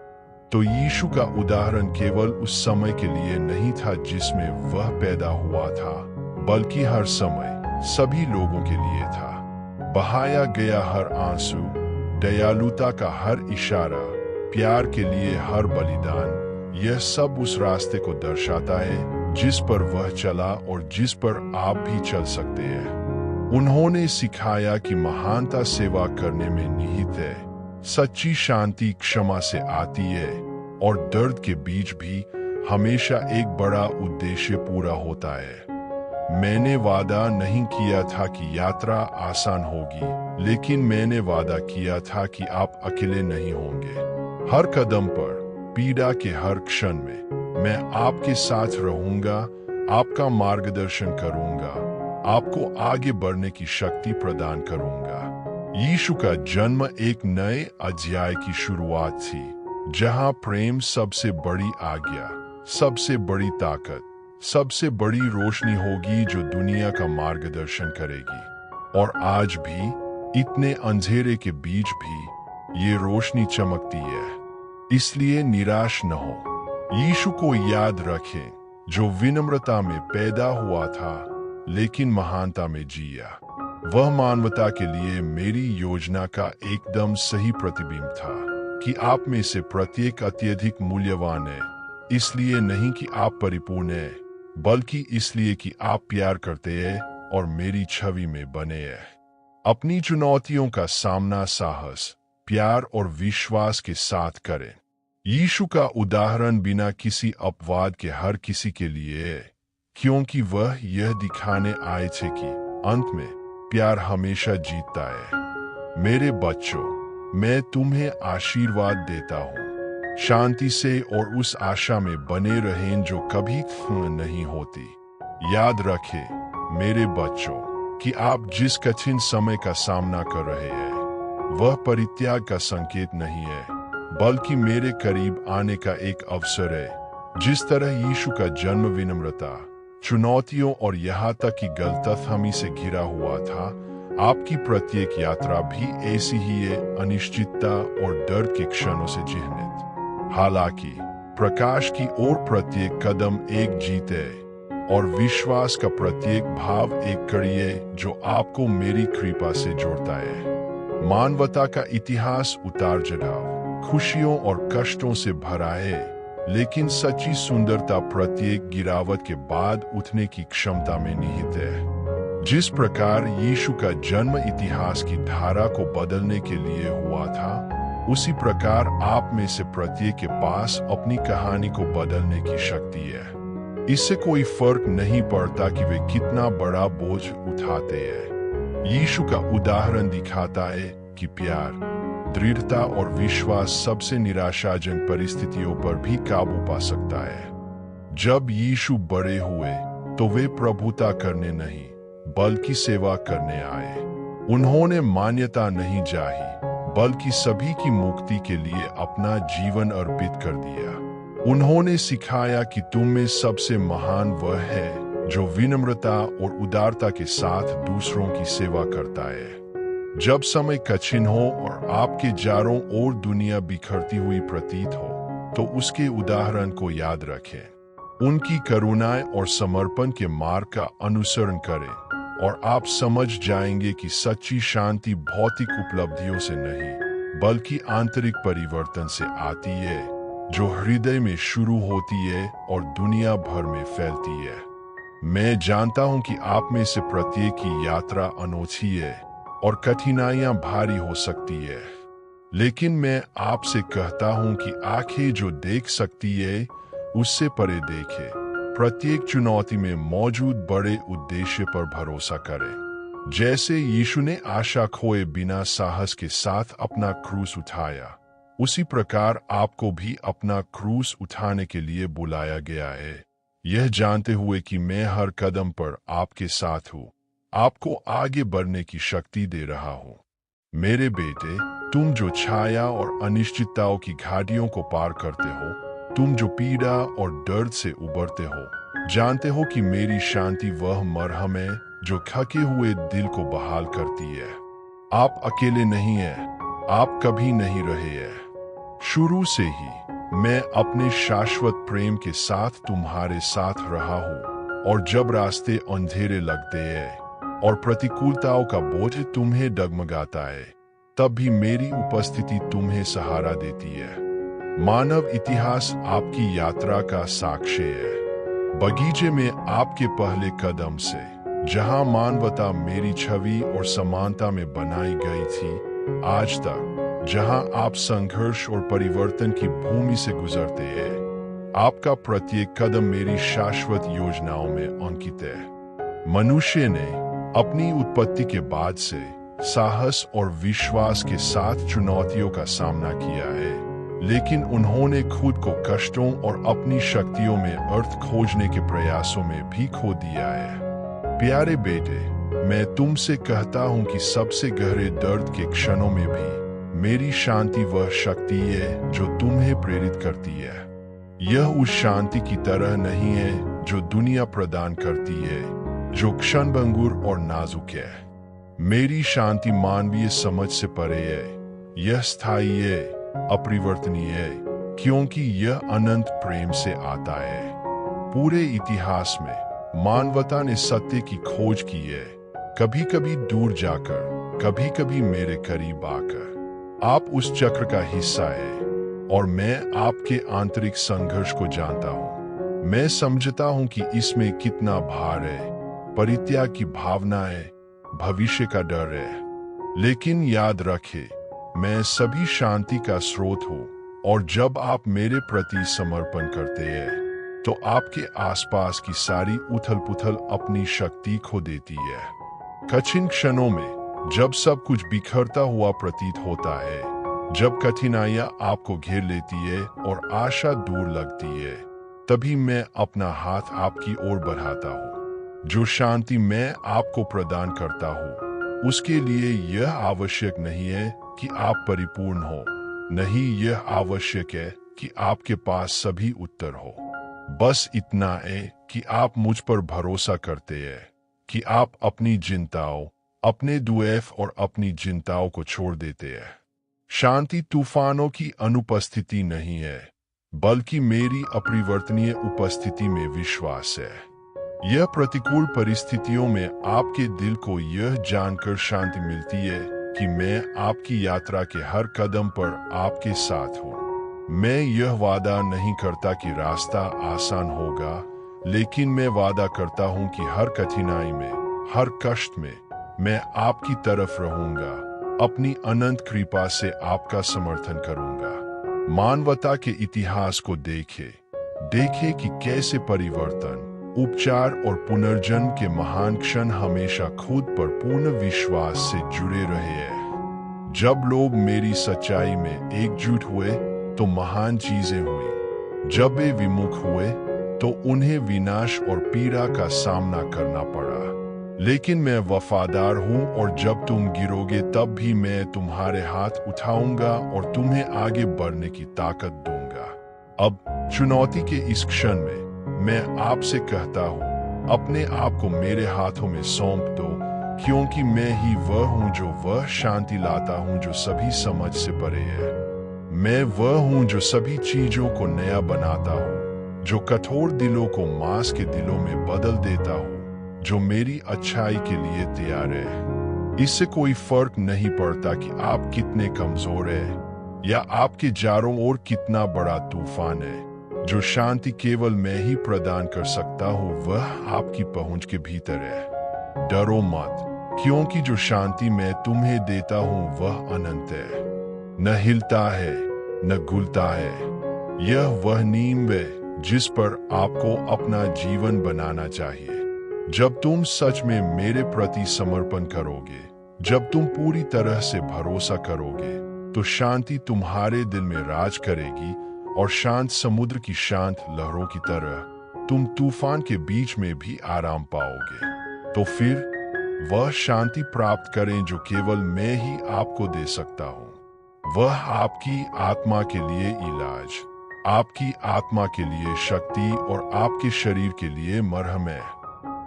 तो यीशु का उदाहरण केवल उस समय के लिए नहीं था जिसमें वह पैदा हुआ था, बल्कि हर समय सभी लोगों के लिए था। बहाया गया हर आंसू, दयालुता का हर इशारा, प्यार के लिए हर बलिदान, यह सब उस रास्ते को दर्शाता है जिस पर वह चला और जिस पर आप भी चल सकते हैं। उन्होंने सिखाया कि महानता सेवा करने में निहित है, सच्ची शांति क्षमा से आती है, और दर्द के बीच भी हमेशा एक बड़ा उद्देश्य पूरा होता है। मैंने वादा नहीं किया था कि यात्रा आसान होगी, लेकिन मैंने वादा किया था कि आप अकेले नहीं होंगे। हर कदम पर, पीड़ा के हर क्षण में मैं आपके साथ रहूंगा, आपका मार्गदर्शन करूंगा, आपको आगे बढ़ने की शक्ति प्रदान करूंगा। यीशु का जन्म एक नए अध्याय की शुरुआत थी, जहां प्रेम सबसे बड़ी आज्ञा, सबसे बड़ी ताकत, सबसे बड़ी रोशनी होगी जो दुनिया का मार्गदर्शन करेगी। और आज भी, इतने अंधेरे के बीच भी, ये रोशनी चमकती है। इसलिए निराश न हो। यीशु को याद रखें, जो विनम्रता में पैदा हुआ था, लेकिन महानता में जिया। वह मानवता के लिए मेरी योजना का एकदम सही प्रतिबिंब था, कि आप में से प्रत्येक अत्यधिक मूल्यवान है, इसलिए नहीं कि आप परिपूर्ण हैं, बल्कि इसलिए कि आप प्यार करते हैं और मेरी छवि में बने हैं। अपनी चुनौतियों का सामना साहस, प्यार और विश्वास के साथ करें। यीशु का उदाहरण बिना किसी अपवाद के हर किसी के लिए है, क्योंकि वह यह दिखाने आए थे कि अंत में प्यार हमेशा जीतता है। मेरे बच्चों, मैं तुम्हें आशीर्वाद देता हूँ। शांति से और उस आशा में बने रहें जो कभी खत्म नहीं होती। याद रखें मेरे बच्चों, कि आप जिस कठिन समय का सामना कर रहे हैं, वह परित्याग का संकेत नहीं है, बल्कि मेरे करीब आने का एक अवसर है। जिस तरह यीशु का जन्म विनम्रता, चुनौतियों और यहाँ तक कि गलतफहमी से घिरा हुआ था, आपकी प्रत्येक यात्रा भी ऐसी ही है, अनिश्चितता और दर्द के क्षणों से चिह्नित। हालांकि प्रकाश की ओर प्रत्येक कदम एक जीत है, और विश्वास का प्रत्येक भाव एक कड़ी है जो आपको मेरी कृपा से जोड़ता है। मानवता का इतिहास उतार चढ़ाव, खुशियों और कष्टों से भरा है, लेकिन सच्ची सुंदरता प्रत्येक गिरावट के बाद उठने की क्षमता में निहित है। जिस प्रकार यीशु का जन्म इतिहास की धारा को बदलने के लिए हुआ था, उसी प्रकार आप में से प्रत्येक के पास अपनी कहानी को बदलने की शक्ति है। इससे कोई फर्क नहीं पड़ता कि वे कितना बड़ा बोझ उठाते हैं। यीशु का उदाहरण दिखाता है कि प्यार, दृढ़ता और विश्वास सबसे निराशाजनक परिस्थितियों पर भी काबू पा सकता है। जब यीशु बड़े हुए, तो वे प्रभुता करने नहीं, बल्कि सेवा करने आए। उन्होंने मान्यता नहीं चाही, बल्कि सभी की मुक्ति के लिए अपना जीवन अर्पित कर दिया। उन्होंने सिखाया कि तुम में सबसे महान वह है जो विनम्रता और उदारता के साथ दूसरों की सेवा करता है। जब समय कठिन हो और आपके चारों ओर दुनिया बिखरती हुई प्रतीत हो, तो उसके उदाहरण को याद रखें। उनकी करुणाएं और समर्पण के मार्ग का अनुसरण करें, और आप समझ जाएंगे कि सच्ची शांति भौतिक उपलब्धियों से नहीं, बल्कि आंतरिक परिवर्तन से आती है, जो हृदय में शुरू होती है और दुनिया भर में फैलती है। मैं जानता हूं कि आप में से प्रत्येक की यात्रा अनोखी है और कठिनाइयां भारी हो सकती है, लेकिन मैं आपसे कहता हूं कि आंखें जो देख सकती है, उससे परे देखें। प्रत्येक चुनौती में मौजूद बड़े उद्देश्य पर भरोसा करें। जैसे यीशु ने आशा खोए बिना साहस के साथ अपना क्रूस उठाया, उसी प्रकार आपको भी अपना क्रूस उठाने के लिए बुलाया गया है, यह जानते हुए कि मैं हर कदम पर आपके साथ हूँ, आपको आगे बढ़ने की शक्ति दे रहा हूँ। मेरे बेटे, तुम जो छाया और अनिश्चितताओं की घाटियों को पार करते हो, तुम जो पीड़ा और दर्द से उबरते हो, जानते हो कि मेरी शांति वह मरहम है जो थके हुए दिल को बहाल करती है। आप अकेले नहीं हैं, आप कभी नहीं रहे हैं। शुरू से ही मैं अपने शाश्वत प्रेम के साथ तुम्हारे साथ रहा हूँ, और जब रास्ते अंधेरे लगते हैं और प्रतिकूलताओं का बोझ तुम्हें डगमगाता है, तब भी मेरी उपस्थिति तुम्हें सहारा देती है। मानव इतिहास आपकी यात्रा का साक्ष्य है। बगीचे में आपके पहले कदम से, जहां मानवता मेरी छवि और समानता में बनाई गई थी, आज तक, जहां आप संघर्ष और परिवर्तन की भूमि से गुजरते हैं, आपका प्रत्येक कदम मेरी शाश्वत योजनाओं में अंकित है। मनुष्य ने अपनी उत्पत्ति के बाद से साहस और विश्वास के साथ चुनौतियों का सामना किया है, लेकिन उन्होंने खुद को कष्टों और अपनी शक्तियों में अर्थ खोजने के प्रयासों में भी खो दिया है। प्यारे बेटे, मैं तुमसे कहता हूं कि सबसे गहरे दर्द के क्षणों में भी मेरी शांति वह शक्ति है जो तुम्हें प्रेरित करती है। यह उस शांति की तरह नहीं है जो दुनिया प्रदान करती है, जो क्षणभंगुर और नाजुक है। मेरी शांति मानवीय समझ से परे है। यह स्थायी है, अपरिवर्तनीय है, क्योंकि यह अनंत प्रेम से आता है। पूरे इतिहास में मानवता ने सत्य की खोज की है, कभी कभी दूर जाकर, कभी कभी मेरे करीब आकर। आप उस चक्र का हिस्सा है और मैं आपके आंतरिक संघर्ष को जानता हूं। मैं समझता हूं कि इसमें कितना भार है, परित्याग की भावना है, भविष्य का डर है। लेकिन याद रखें, मैं सभी शांति का स्रोत हूं, और जब आप मेरे प्रति समर्पण करते हैं तो आपके आसपास की सारी उथल-पुथल अपनी शक्ति खो देती है। कठिन क्षणों में जब सब कुछ बिखरता हुआ प्रतीत होता है, जब कठिनाइयां आपको घेर लेती है और आशा दूर लगती है, तभी मैं अपना हाथ आपकी ओर बढ़ाता हूं। जो शांति मैं आपको प्रदान करता हूं, उसके लिए यह आवश्यक नहीं है कि आप परिपूर्ण हो। नहीं, यह आवश्यक है कि आपके पास सभी उत्तर हो। बस इतना है कि आप मुझ पर भरोसा करते हैं, कि आप अपनी चिंताओं, अपने दुख और अपनी चिंताओं को छोड़ देते हैं। शांति तूफानों की अनुपस्थिति नहीं है, बल्कि मेरी अपरिवर्तनीय उपस्थिति में विश्वास है। यह प्रतिकूल परिस्थितियों में आपके दिल को यह जानकर शांति मिलती है कि मैं आपकी यात्रा के हर कदम पर आपके साथ हूँ। मैं यह वादा नहीं करता कि रास्ता आसान होगा, लेकिन मैं वादा करता हूँ कि हर कठिनाई में, हर कष्ट में मैं आपकी तरफ रहूंगा, अपनी अनंत कृपा से आपका समर्थन करूंगा। मानवता के इतिहास को देखें कि कैसे परिवर्तन, उपचार और पुनर्जन्म के महान क्षण हमेशा खुद पर पूर्ण विश्वास से जुड़े रहे हैं। जब लोग मेरी सच्चाई में एकजुट हुए तो महान चीजें हुई। जब वे विमुख हुए तो उन्हें विनाश और पीड़ा का सामना करना पड़ा। लेकिन मैं वफादार हूं, और जब तुम गिरोगे तब भी मैं तुम्हारे हाथ उठाऊंगा और तुम्हें आगे बढ़ने की ताकत दूंगा। अब चुनौती के इस क्षण में मैं आपसे कहता हूं, अपने आप को मेरे हाथों में सौंप दो, क्योंकि मैं ही वह हूं जो वह शांति लाता हूं जो सभी समझ से परे है। मैं वह हूं जो सभी चीजों को नया बनाता हूं, जो कठोर दिलों को मांस के दिलों में बदल देता हूं, जो मेरी अच्छाई के लिए तैयार है। इससे कोई फर्क नहीं पड़ता कि आप कितने कमजोर हैं या आपके चारों ओर कितना बड़ा तूफान है। जो शांति केवल मैं ही प्रदान कर सकता हूँ, वह आपकी पहुंच के भीतर है। डरो मत, क्योंकि जो शांति मैं तुम्हें देता हूँ वह अनंत है, न हिलता है न घुलता है। यह वह नींव है जिस पर आपको अपना जीवन बनाना चाहिए। जब तुम सच में मेरे प्रति समर्पण करोगे, जब तुम पूरी तरह से भरोसा करोगे, तो शांति तुम्हारे दिल में राज करेगी, और शांत समुद्र की शांत लहरों की तरह तुम तूफान के बीच में भी आराम पाओगे। तो फिर वह शांति प्राप्त करें जो केवल मैं ही आपको दे सकता हूँ। वह आपकी आत्मा के लिए इलाज, आपकी आत्मा के लिए शक्ति और आपके शरीर के लिए मरहम है।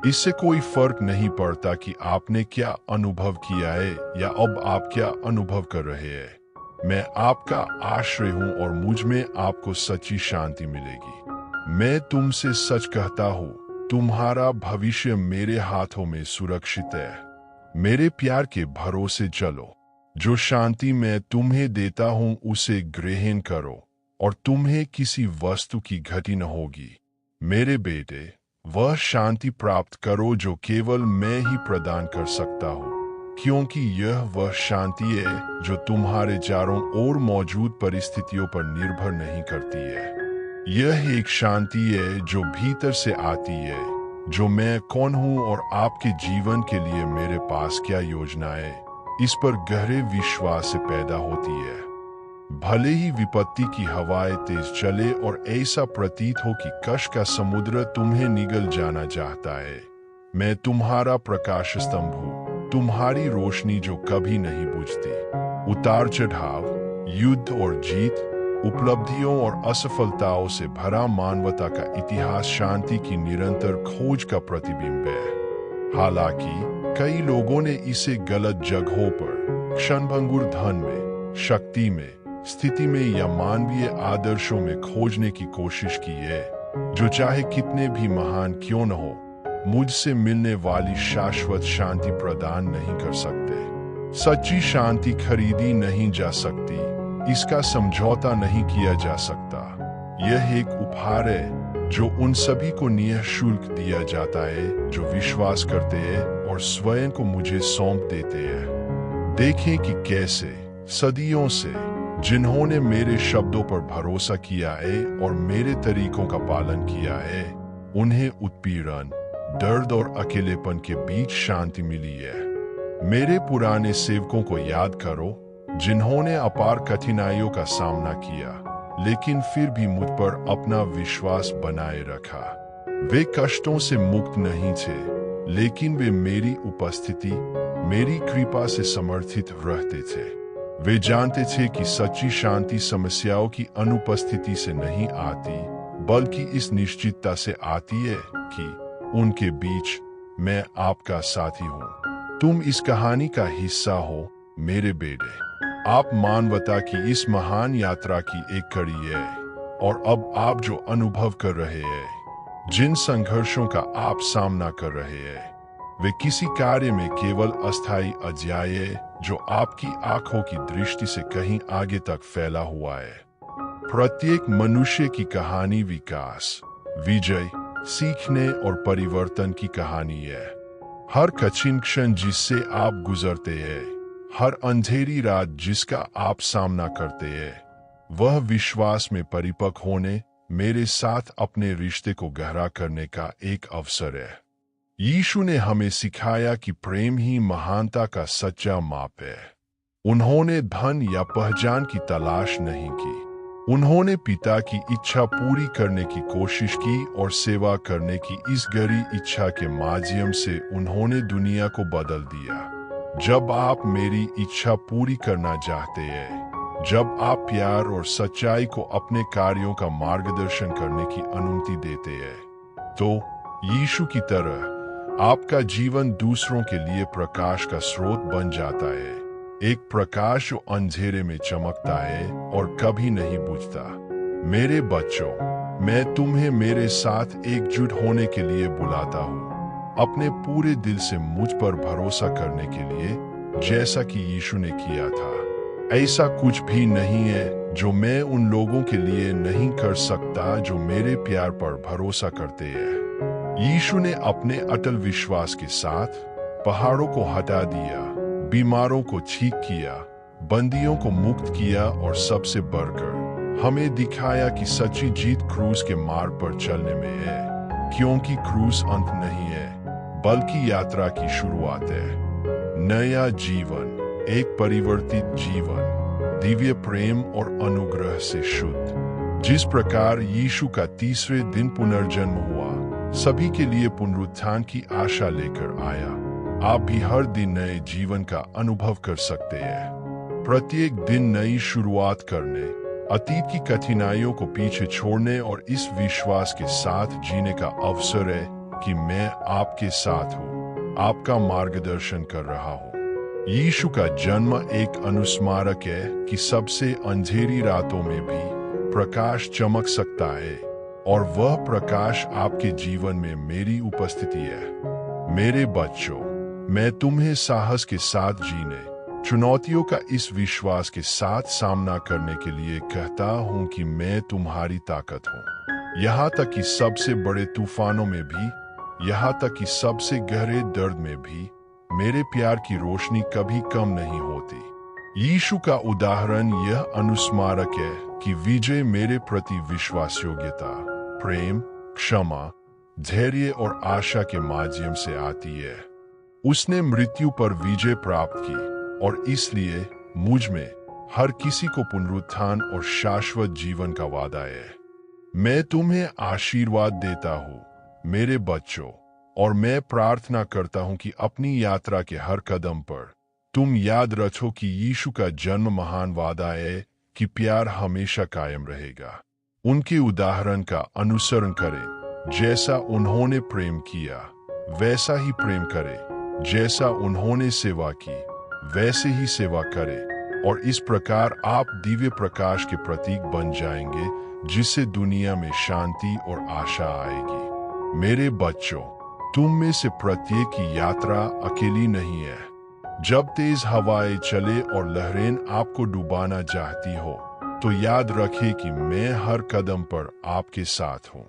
इससे कोई फर्क नहीं पड़ता कि आपने क्या अनुभव किया है या अब आप क्या अनुभव कर रहे हैं। मैं आपका आश्रय हूं और मुझ में आपको सच्ची शांति मिलेगी। मैं तुमसे सच कहता हूं, तुम्हारा भविष्य मेरे हाथों में सुरक्षित है। मेरे प्यार के भरोसे चलो। जो शांति मैं तुम्हें देता हूं उसे ग्रहण करो, और तुम्हें किसी वस्तु की घटी न होगी। मेरे बेटे, वह शांति प्राप्त करो जो केवल मैं ही प्रदान कर सकता हूँ, क्योंकि यह वह शांति है जो तुम्हारे चारों ओर मौजूद परिस्थितियों पर निर्भर नहीं करती है। यह एक शांति है जो भीतर से आती है, जो मैं कौन हूं और आपके जीवन के लिए मेरे पास क्या योजनाएं, इस पर गहरे विश्वास से पैदा होती है। भले ही विपत्ति की हवाएं तेज चले और ऐसा प्रतीत हो कि कष्ट का समुद्र तुम्हें निगल जाना चाहता है, मैं तुम्हारा प्रकाश स्तंभ हूं, तुम्हारी रोशनी जो कभी नहीं बुझती। उतार चढ़ाव, युद्ध और जीत, उपलब्धियों और असफलताओं से भरा मानवता का इतिहास शांति की निरंतर खोज का प्रतिबिंब है। हालांकि कई लोगों ने इसे गलत जगहों पर, क्षणभंगुर धन में, शक्ति में, स्थिति में या मानवीय आदर्शों में खोजने की कोशिश की है, जो चाहे कितने भी महान क्यों न हो, मुझसे मिलने वाली शाश्वत शांति प्रदान नहीं कर सकते। सच्ची शांति खरीदी नहीं जा सकती, इसका समझौता नहीं किया जा सकता। यह एक उपहार है जो उन सभी को निःशुल्क दिया जाता है जो विश्वास करते हैं और स्वयं को मुझे सौंप देते हैं। देखें कि कैसे सदियों से जिन्होंने मेरे शब्दों पर भरोसा किया है और मेरे तरीकों का पालन किया है, उन्हें उत्पीड़न, दर्द और अकेलेपन के बीच शांति मिली है। मेरे पुराने सेवकों को याद करो, जिन्होंने अपार कठिनाइयों का सामना किया, लेकिन फिर भी मुझ पर अपना विश्वास बनाए रखा। वे कष्टों से मुक्त नहीं थे, लेकिन वे मेरी उपस्थिति, मेरी कृपा से समर्थित रहते थे। वे जानते थे कि सच्ची शांति समस्याओं की अनुपस्थिति से नहीं आती, बल्कि इस निश्चितता से आती है कि उनके बीच मैं आपका साथी हूं। तुम इस कहानी का हिस्सा हो, मेरे बेटे। आप मानवता की इस महान यात्रा की एक कड़ी है, और अब आप जो अनुभव कर रहे हैं, जिन संघर्षों का आप सामना कर रहे हैं, वे किसी कार्य में केवल अस्थायी अध्याय है जो आपकी आंखों की दृष्टि से कहीं आगे तक फैला हुआ है। प्रत्येक मनुष्य की कहानी विकास, विजय, सीखने और परिवर्तन की कहानी है। हर कठिन क्षण जिससे आप गुजरते हैं, हर अंधेरी रात जिसका आप सामना करते हैं, वह विश्वास में परिपक्व होने, मेरे साथ अपने रिश्ते को गहरा करने का एक अवसर है। यीशु ने हमें सिखाया कि प्रेम ही महानता का सच्चा माप है। उन्होंने धन या पहचान की तलाश नहीं की। उन्होंने पिता की इच्छा पूरी करने की कोशिश की और सेवा करने की इस गहरी इच्छा के माध्यम से उन्होंने दुनिया को बदल दिया। जब आप मेरी इच्छा पूरी करना चाहते हैं, जब आप प्यार और सच्चाई को अपने कार्यों का मार्गदर्शन करने की अनुमति देते हैं, तो यीशु की तरह आपका जीवन दूसरों के लिए प्रकाश का स्रोत बन जाता है। एक प्रकाश जो अंधेरे में चमकता है और कभी नहीं बुझता। मेरे बच्चों, मैं तुम्हें मेरे साथ एकजुट होने के लिए बुलाता हूँ, अपने पूरे दिल से मुझ पर भरोसा करने के लिए, जैसा कि यीशु ने किया था। ऐसा कुछ भी नहीं है जो मैं उन लोगों के लिए नहीं कर सकता जो मेरे प्यार पर भरोसा करते हैं। यीशु ने अपने अटल विश्वास के साथ पहाड़ों को हटा दिया, बीमारों को ठीक किया, बंदियों को मुक्त किया और सबसे बढ़कर हमें दिखाया कि सच्ची जीत क्रूस के मार्ग पर चलने में है, क्योंकि क्रूस अंत नहीं है, बल्कि यात्रा की शुरुआत है। नया जीवन, एक परिवर्तित जीवन, दिव्य प्रेम और अनुग्रह से शुद्ध। जिस प्रकार यीशु का तीसरे दिन पुनर्जन्म हुआ, सभी के लिए पुनरुत्थान की आशा लेकर आया, आप भी हर दिन नए जीवन का अनुभव कर सकते हैं। प्रत्येक दिन नई शुरुआत करने, अतीत की कठिनाइयों को पीछे छोड़ने और इस विश्वास के साथ जीने का अवसर है कि मैं आपके साथ हूँ, आपका मार्गदर्शन कर रहा हूँ। यीशु का जन्म एक अनुस्मारक है कि सबसे अंधेरी रातों में भी प्रकाश चमक सकता है, और वह प्रकाश आपके जीवन में मेरी उपस्थिति है। मेरे बच्चों, मैं तुम्हें साहस के साथ जीने, चुनौतियों का इस विश्वास के साथ सामना करने के लिए कहता हूं कि मैं तुम्हारी ताकत हूं। यहाँ तक कि सबसे बड़े तूफानों में भी, यहाँ तक कि सबसे गहरे दर्द में भी, मेरे प्यार की रोशनी कभी कम नहीं होती। यीशु का उदाहरण यह अनुस्मारक है कि विजय मेरे प्रति विश्वास योग्यता, प्रेम, क्षमा, धैर्य और आशा के माध्यम से आती है। उसने मृत्यु पर विजय प्राप्त की और इसलिए मुझ में हर किसी को पुनरुत्थान और शाश्वत जीवन का वादा है। मैं तुम्हें आशीर्वाद देता हूँ मेरे बच्चों, और मैं प्रार्थना करता हूँ कि अपनी यात्रा के हर कदम पर तुम याद रखो कि यीशु का जन्म महान वादा है कि प्यार हमेशा कायम रहेगा। उनके उदाहरण का अनुसरण करें। जैसा उन्होंने प्रेम किया वैसा ही प्रेम करें। जैसा उन्होंने सेवा की वैसे ही सेवा करें, और इस प्रकार आप दिव्य प्रकाश के प्रतीक बन जाएंगे जिससे दुनिया में शांति और आशा आएगी। मेरे बच्चों, तुम में से प्रत्येक की यात्रा अकेली नहीं है। जब तेज हवाएं चले और लहरें आपको डुबाना चाहती हो, तो याद रखें कि मैं हर कदम पर आपके साथ हूँ।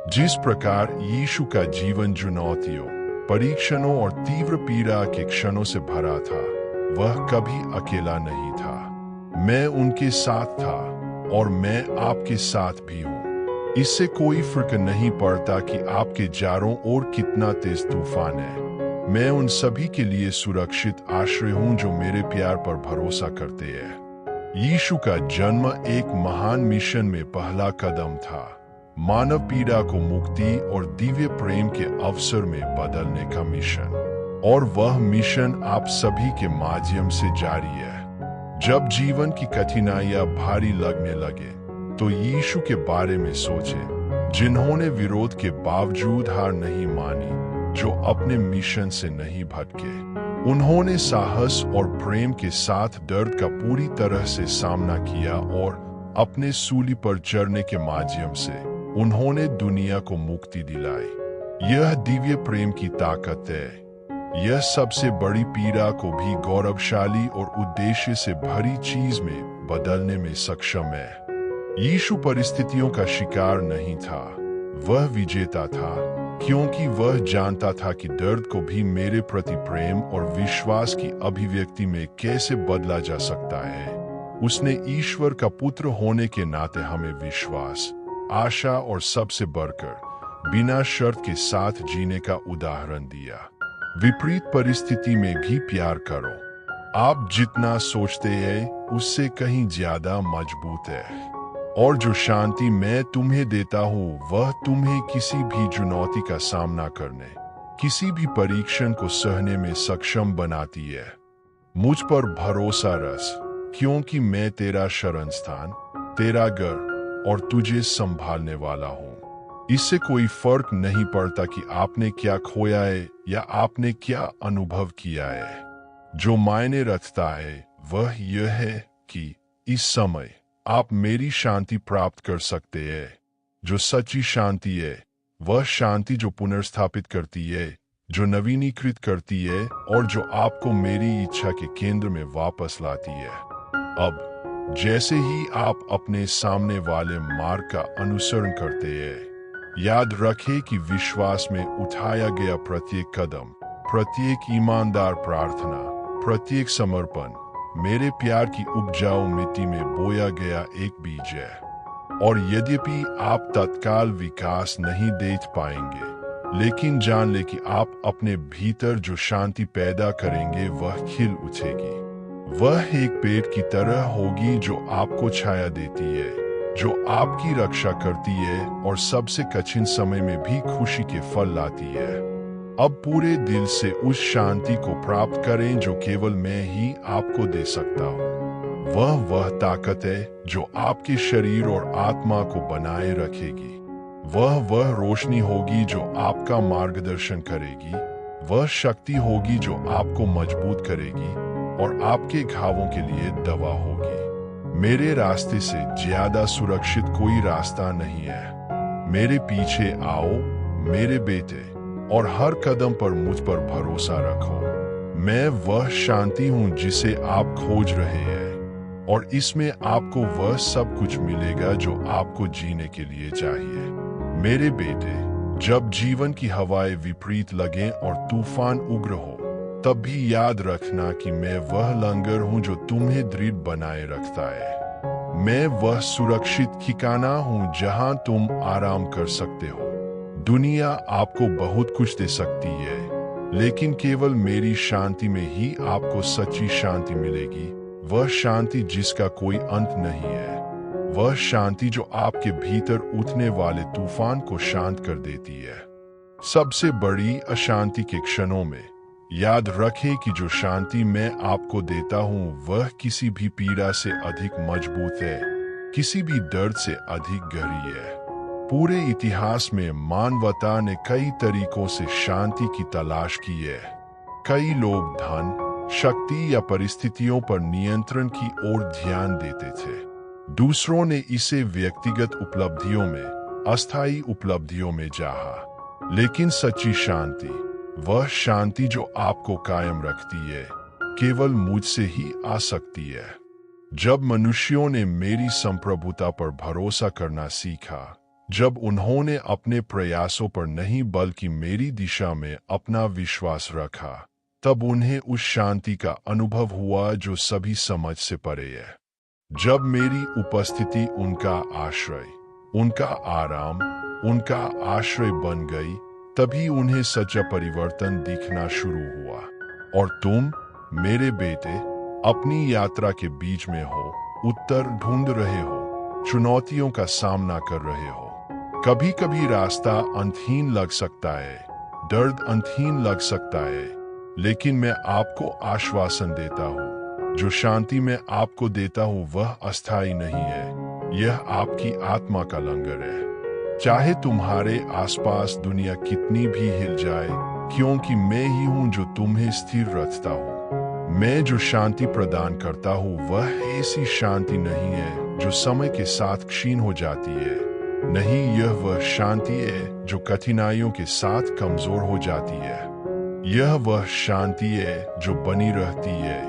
जिस प्रकार यीशु का जीवन चुनौतियों, परीक्षणों और तीव्र पीड़ा के क्षणों से भरा था, वह कभी अकेला नहीं था। मैं उनके साथ था और मैं आपके साथ भी हूँ। इससे कोई फर्क नहीं पड़ता कि आपके चारों ओर कितना तेज तूफान है। मैं उन सभी के लिए सुरक्षित आश्रय हूँ जो मेरे प्यार पर भरोसा करते हैं। यीशु का जन्म एक महान मिशन में पहला कदम था, मानव पीड़ा को मुक्ति और दिव्य प्रेम के अवसर में बदलने का मिशन। और वह मिशन आप सभी के माध्यम से जारी है। जब जीवन की कठिनाइयां भारी लगने लगे, तो यीशु के बारे में सोचें, जिन्होंने विरोध के बावजूद हार नहीं मानी, जो अपने मिशन से नहीं भटके। उन्होंने साहस और प्रेम के साथ दर्द का पूरी तरह से सामना किया और अपने सूली पर चढ़ने के माध्यम से उन्होंने दुनिया को मुक्ति दिलाई। यह दिव्य प्रेम की ताकत है। यह सबसे बड़ी पीड़ा को भी गौरवशाली और उद्देश्य से भरी चीज में बदलने में सक्षम है। यीशु परिस्थितियों का शिकार नहीं था, वह विजेता था, क्योंकि वह जानता था कि दर्द को भी मेरे प्रति प्रेम और विश्वास की अभिव्यक्ति में कैसे बदला जा सकता है। उसने ईश्वर का पुत्र होने के नाते हमें विश्वास, आशा और सबसे बढ़कर बिना शर्त के साथ जीने का उदाहरण दिया। विपरीत परिस्थिति में भी प्यार करो। आप जितना सोचते हैं उससे कहीं ज्यादा मजबूत है। और जो शांति मैं तुम्हें देता हूँ वह तुम्हें किसी भी चुनौती का सामना करने, किसी भी परीक्षण को सहने में सक्षम बनाती है। मुझ पर भरोसा रख, क्योंकि मैं तेरा शरण स्थान, तेरा घर और तुझे संभालने वाला हूँ। इससे कोई फर्क नहीं पड़ता कि आपने क्या खोया है या आपने क्या अनुभव किया है। जो मायने रखता है वह यह है कि इस समय आप मेरी शांति प्राप्त कर सकते हैं। जो सच्ची शांति है वह शांति जो पुनर्स्थापित करती है, जो नवीनीकृत करती है और जो आपको मेरी इच्छा के केंद्र में वापस लाती है। अब जैसे ही आप अपने सामने वाले मार्ग का अनुसरण करते हैं, याद रखें कि विश्वास में उठाया गया प्रत्येक कदम, प्रत्येक ईमानदार प्रार्थना, प्रत्येक समर्पण मेरे प्यार की उपजाऊ मिट्टी में बोया गया एक बीज है। और यद्यपि आप तत्काल विकास नहीं देख पाएंगे, लेकिन जान ले कि आप अपने भीतर जो शांति पैदा करेंगे वह खिल उठेगी। वह एक पेड़ की तरह होगी जो आपको छाया देती है, जो आपकी रक्षा करती है और सबसे कठिन समय में भी खुशी के फल लाती है। अब पूरे दिल से उस शांति को प्राप्त करें जो केवल मैं ही आपको दे सकता हूँ। वह ताकत है जो आपके शरीर और आत्मा को बनाए रखेगी। वह रोशनी होगी जो आपका मार्गदर्शन करेगी। वह शक्ति होगी जो आपको मजबूत करेगी और आपके घावों के लिए दवा होगी। मेरे रास्ते से ज्यादा सुरक्षित कोई रास्ता नहीं है। मेरे पीछे आओ मेरे बेटे, और हर कदम पर मुझ पर भरोसा रखो। मैं वह शांति हूँ जिसे आप खोज रहे हैं, और इसमें आपको वह सब कुछ मिलेगा जो आपको जीने के लिए चाहिए। मेरे बेटे, जब जीवन की हवाएं विपरीत लगें और तूफान उग्र हो, तब भी याद रखना कि मैं वह लंगर हूं जो तुम्हें दृढ़ बनाए रखता है। मैं वह सुरक्षित ठिकाना हूं जहां तुम आराम कर सकते हो। दुनिया आपको बहुत कुछ दे सकती है, लेकिन केवल मेरी शांति में ही आपको सच्ची शांति मिलेगी। वह शांति जिसका कोई अंत नहीं है, वह शांति जो आपके भीतर उठने वाले तूफान को शांत कर देती है। सबसे बड़ी अशांति के क्षणों में याद रखें कि जो शांति मैं आपको देता हूं वह किसी भी पीड़ा से अधिक मजबूत है, किसी भी दर्द से अधिक गहरी है। पूरे इतिहास में मानवता ने कई तरीकों से शांति की तलाश की है। कई लोग धन, शक्ति या परिस्थितियों पर नियंत्रण की ओर ध्यान देते थे। दूसरों ने इसे व्यक्तिगत उपलब्धियों में, अस्थायी उपलब्धियों में चाहा। लेकिन सच्ची शांति, वह शांति जो आपको कायम रखती है, केवल मुझसे ही आ सकती है। जब मनुष्यों ने मेरी संप्रभुता पर भरोसा करना सीखा, जब उन्होंने अपने प्रयासों पर नहीं बल्कि मेरी दिशा में अपना विश्वास रखा, तब उन्हें उस शांति का अनुभव हुआ जो सभी समझ से परे है। जब मेरी उपस्थिति उनका आश्रय, उनका आराम, उनका आश्रय बन गई, तभी उन्हें सच्चा परिवर्तन दिखना शुरू हुआ। और तुम, मेरे बेटे, अपनी यात्रा के बीच में हो, उत्तर ढूंढ रहे हो, चुनौतियों का सामना कर रहे हो। कभी कभी रास्ता अंतहीन लग सकता है, दर्द अंतहीन लग सकता है, लेकिन मैं आपको आश्वासन देता हूँ, जो शांति मैं आपको देता हूँ वह अस्थायी नहीं है। यह आपकी आत्मा का लंगर है। चाहे तुम्हारे आसपास दुनिया कितनी भी हिल जाए, क्योंकि मैं ही हूँ जो तुम्हें स्थिर रखता हूँ। मैं जो शांति प्रदान करता हूँ वह ऐसी शांति नहीं है जो समय के साथ क्षीण हो जाती है। नहीं, यह वह शांति है जो कठिनाइयों के साथ कमजोर हो जाती है। यह वह शांति है जो बनी रहती है।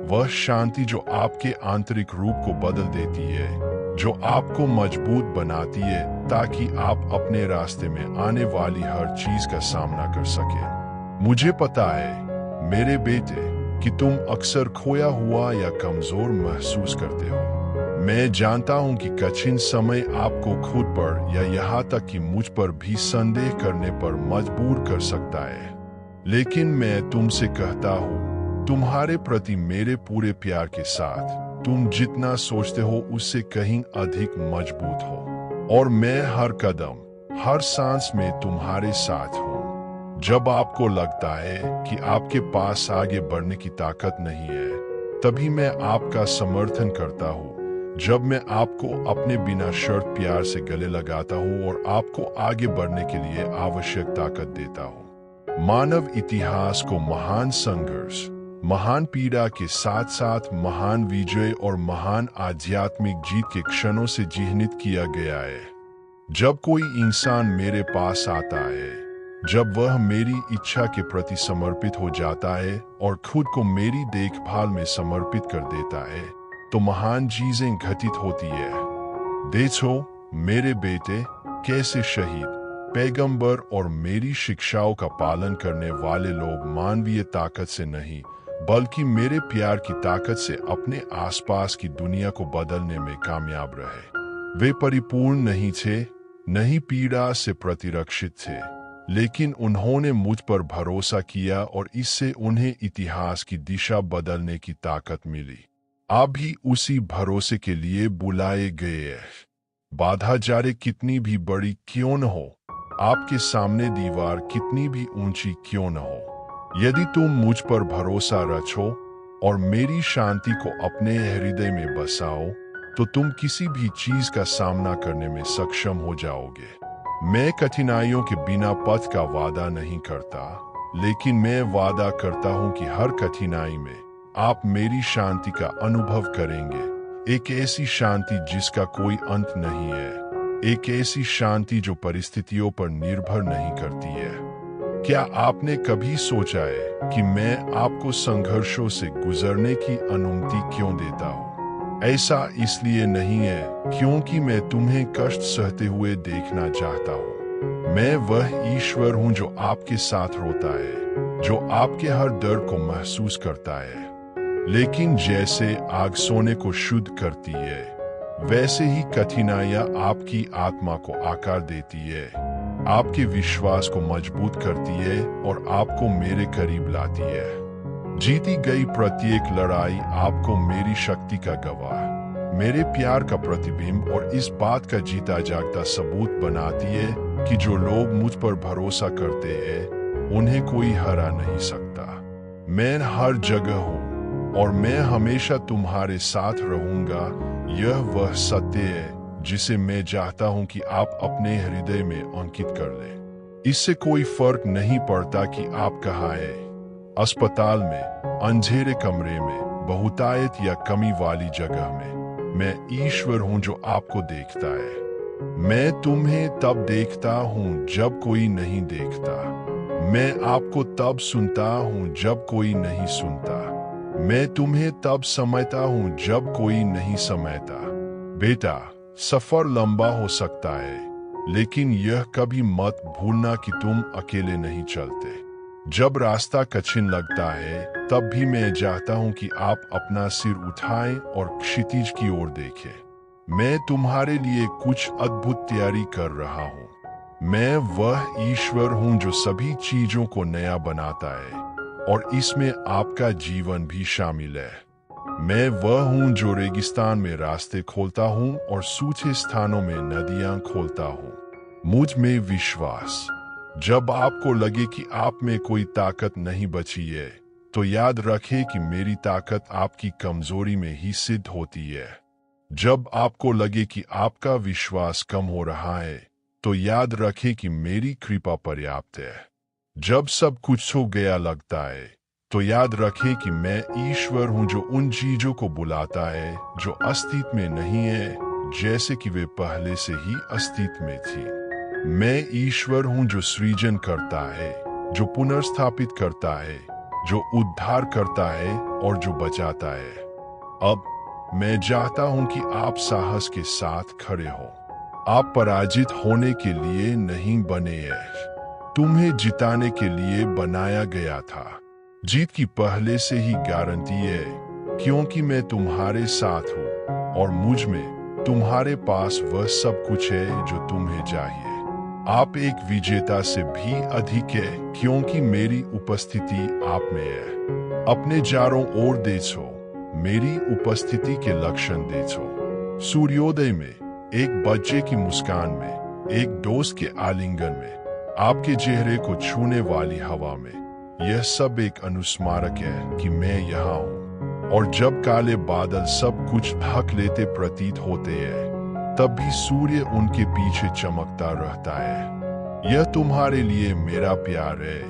वह शांति जो आपके आंतरिक रूप को बदल देती है, जो आपको मजबूत बनाती है ताकि आप अपने रास्ते में आने वाली हर चीज का सामना कर सके। मुझे पता है मेरे बेटे कि तुम अक्सर खोया हुआ या कमजोर महसूस करते हो। मैं जानता हूं कि कठिन समय आपको खुद पर या यहाँ तक कि मुझ पर भी संदेह करने पर मजबूर कर सकता है। लेकिन मैं तुमसे कहता हूं, तुम्हारे प्रति मेरे पूरे प्यार के साथ तुम जितना सोचते हो उससे कहीं अधिक मजबूत हो। और मैं हर कदम, हर सांस में तुम्हारे साथ हूं। जब आपको लगता है कि आपके पास आगे बढ़ने की ताकत नहीं है, तभी मैं आपका समर्थन करता हूं। जब मैं आपको अपने बिना शर्त प्यार से गले लगाता हूं और आपको आगे बढ़ने के लिए आवश्यक ताकत देता हूं। मानव इतिहास को महान संघर्ष, महान पीड़ा के साथ साथ महान विजय और महान आध्यात्मिक जीत के क्षणों से चिह्नित किया गया है। जब कोई इंसान मेरे पास आता है, जब वह मेरी इच्छा के प्रति समर्पित हो जाता है और खुद को मेरी देखभाल में समर्पित कर देता है, तो महान चीजें घटित होती है। देखो मेरे बेटे, कैसे शहीद, पैगंबर और मेरी शिक्षाओं का पालन करने वाले लोग मानवीय ताकत से नहीं बल्कि मेरे प्यार की ताकत से अपने आसपास की दुनिया को बदलने में कामयाब रहे। वे परिपूर्ण नहीं थे, नहीं पीड़ा से प्रतिरक्षित थे, लेकिन उन्होंने मुझ पर भरोसा किया और इससे उन्हें इतिहास की दिशा बदलने की ताकत मिली। आप भी उसी भरोसे के लिए बुलाए गए हैं। बाधा जारे कितनी भी बड़ी क्यों न हो, आपके सामने दीवार कितनी भी ऊंची क्यों न हो, यदि तुम मुझ पर भरोसा रखो और मेरी शांति को अपने हृदय में बसाओ, तो तुम किसी भी चीज का सामना करने में सक्षम हो जाओगे। मैं कठिनाइयों के बिना पथ का वादा नहीं करता, लेकिन मैं वादा करता हूं कि हर कठिनाई में आप मेरी शांति का अनुभव करेंगे। एक ऐसी शांति जिसका कोई अंत नहीं है, एक ऐसी शांति जो परिस्थितियों पर निर्भर नहीं करती है। क्या आपने कभी सोचा है कि मैं आपको संघर्षों से गुजरने की अनुमति क्यों देता हूँ? ऐसा इसलिए नहीं है क्योंकि मैं तुम्हें कष्ट सहते हुए देखना चाहता हूँ। मैं वह ईश्वर हूँ जो आपके साथ रोता है, जो आपके हर दर्द को महसूस करता है। लेकिन जैसे आग सोने को शुद्ध करती है, वैसे ही कठिनाइयां आपकी आत्मा को आकार देती है, आपके विश्वास को मजबूत करती है और आपको मेरे करीब लाती है। जीती गई प्रत्येक लड़ाई आपको मेरी शक्ति का गवाह, मेरे प्यार का प्रतिबिंब और इस बात का जीता जागता सबूत बनाती है कि जो लोग मुझ पर भरोसा करते हैं उन्हें कोई हरा नहीं सकता। मैं हर जगह हूँ और मैं हमेशा तुम्हारे साथ रहूंगा। यह वह सत्य है जिसे मैं चाहता हूं कि आप अपने हृदय में अंकित कर लें। इससे कोई फर्क नहीं पड़ता कि आप कहाँ हैं, अस्पताल में, अंधेरे कमरे में, बहुतायत या कमी वाली जगह में। मैं ईश्वर हूं जो आपको देखता है। मैं तुम्हें तब देखता हूं जब कोई नहीं देखता। मैं आपको तब सुनता हूं जब कोई नहीं सुनता। मैं तुम्हें तब समझता हूं जब कोई नहीं समझता। बेटा, सफर लंबा हो सकता है, लेकिन यह कभी मत भूलना कि तुम अकेले नहीं चलते। जब रास्ता कठिन लगता है, तब भी मैं चाहता हूं कि आप अपना सिर उठाएं और क्षितिज की ओर देखें। मैं तुम्हारे लिए कुछ अद्भुत तैयारी कर रहा हूं। मैं वह ईश्वर हूं जो सभी चीजों को नया बनाता है और इसमें आपका जीवन भी शामिल है। मैं वह हूं जो रेगिस्तान में रास्ते खोलता हूं और सूखे स्थानों में नदियां खोलता हूं। मुझ में विश्वास। जब आपको लगे कि आप में कोई ताकत नहीं बची है, तो याद रखें कि मेरी ताकत आपकी कमजोरी में ही सिद्ध होती है। जब आपको लगे कि आपका विश्वास कम हो रहा है, तो याद रखें कि मेरी कृपा पर्याप्त है। जब सब कुछ हो गया लगता है, तो याद रखें कि मैं ईश्वर हूं जो उन चीजों को बुलाता है जो अस्तित्व में नहीं है, जैसे कि वे पहले से ही अस्तित्व में थी। मैं ईश्वर हूं जो सृजन करता है, जो पुनर्स्थापित करता है, जो उद्धार करता है और जो बचाता है। अब मैं चाहता हूं कि आप साहस के साथ खड़े हो। आप पराजित होने के लिए नहीं बने हैं, तुम्हें जिताने के लिए बनाया गया था। जीत की पहले से ही गारंटी है, क्योंकि मैं तुम्हारे साथ हूं और मुझ में तुम्हारे पास वह सब कुछ है जो तुम्हें चाहिए। आप एक विजेता से भी अधिक है, क्योंकि मेरी उपस्थिति आप में है। अपने चारों ओर देखो, मेरी उपस्थिति के लक्षण देखो। सूर्योदय में, एक बच्चे की मुस्कान में, एक दोस्त के आलिंगन में, आपके चेहरे को छूने वाली हवा में। यह सब एक अनुस्मारक है कि मैं यहाँ हूँ। और जब काले बादल सब कुछ ढक लेते प्रतीत होते हैं, तब भी सूर्य उनके पीछे चमकता रहता है। यह तुम्हारे लिए मेरा प्यार है,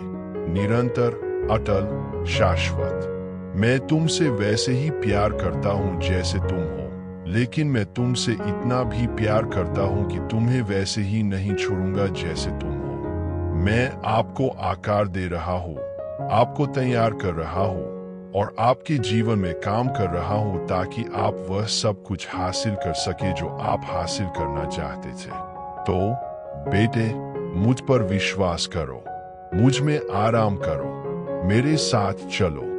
निरंतर, अटल, शाश्वत। मैं तुमसे वैसे ही प्यार करता हूँ जैसे तुम हो, लेकिन मैं तुमसे इतना भी प्यार करता हूँ कि तुम्हें वैसे ही नहीं छोड़ूंगा जैसे तुम हो। मैं आपको आकार दे रहा हूँ, आपको तैयार कर रहा हूँ और आपके जीवन में काम कर रहा हूँ ताकि आप वह सब कुछ हासिल कर सके जो आप हासिल करना चाहते थे। तो बेटे, मुझ पर विश्वास करो, मुझ में आराम करो, मेरे साथ चलो।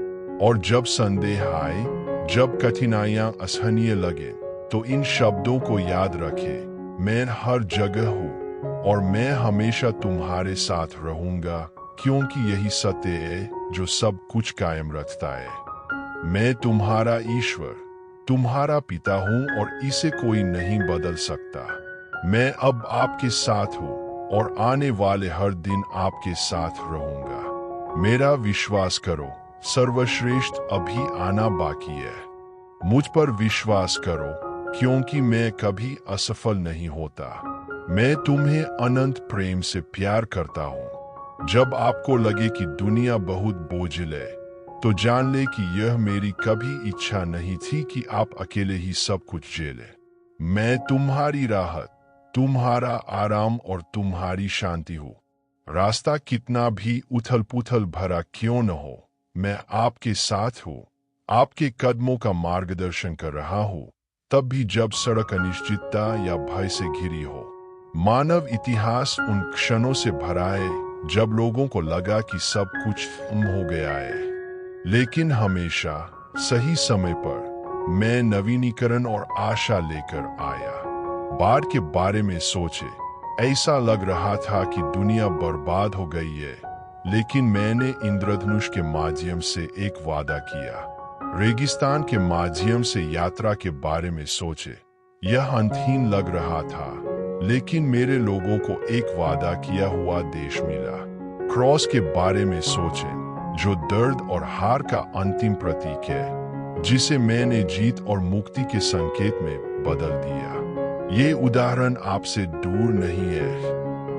और जब संदेह आए, जब कठिनाइयां असहनीय लगे, तो इन शब्दों को याद रखें, मैं हर जगह हूँ और मैं हमेशा तुम्हारे साथ रहूंगा, क्योंकि यही सत्य है जो सब कुछ कायम रखता है। मैं तुम्हारा ईश्वर, तुम्हारा पिता हूँ और इसे कोई नहीं बदल सकता। मैं अब आपके साथ हूँ और आने वाले हर दिन आपके साथ रहूंगा। मेरा विश्वास करो, सर्वश्रेष्ठ अभी आना बाकी है। मुझ पर विश्वास करो, क्योंकि मैं कभी असफल नहीं होता। मैं तुम्हें अनंत प्रेम से प्यार करता हूँ। जब आपको लगे कि दुनिया बहुत बोझिल है, तो जान ले कि यह मेरी कभी इच्छा नहीं थी कि आप अकेले ही सब कुछ झेलें। मैं तुम्हारी राहत, तुम्हारा आराम और तुम्हारी शांति हूँ। रास्ता कितना भी उथल पुथल भरा क्यों न हो, मैं आपके साथ हूँ, आपके कदमों का मार्गदर्शन कर रहा हूँ, तब भी जब सड़क अनिश्चितता या भय से घिरी हो। मानव इतिहास उन क्षणों से भरा है जब लोगों को लगा कि सब कुछ हो गया है। लेकिन हमेशा सही समय पर मैं नवीनीकरण और आशा लेकर आया। बाढ़ के बारे में सोचे, ऐसा लग रहा था कि दुनिया बर्बाद हो गई है, लेकिन मैंने इंद्रधनुष के माध्यम से एक वादा किया। रेगिस्तान के माध्यम से यात्रा के बारे में सोचे, यह अंतहीन लग रहा था, लेकिन मेरे लोगों को एक वादा किया हुआ देश मिला। क्रॉस के बारे में सोचे, जो दर्द और हार का अंतिम प्रतीक है, जिसे मैंने जीत और मुक्ति के संकेत में बदल दिया। ये उदाहरण आपसे दूर नहीं है।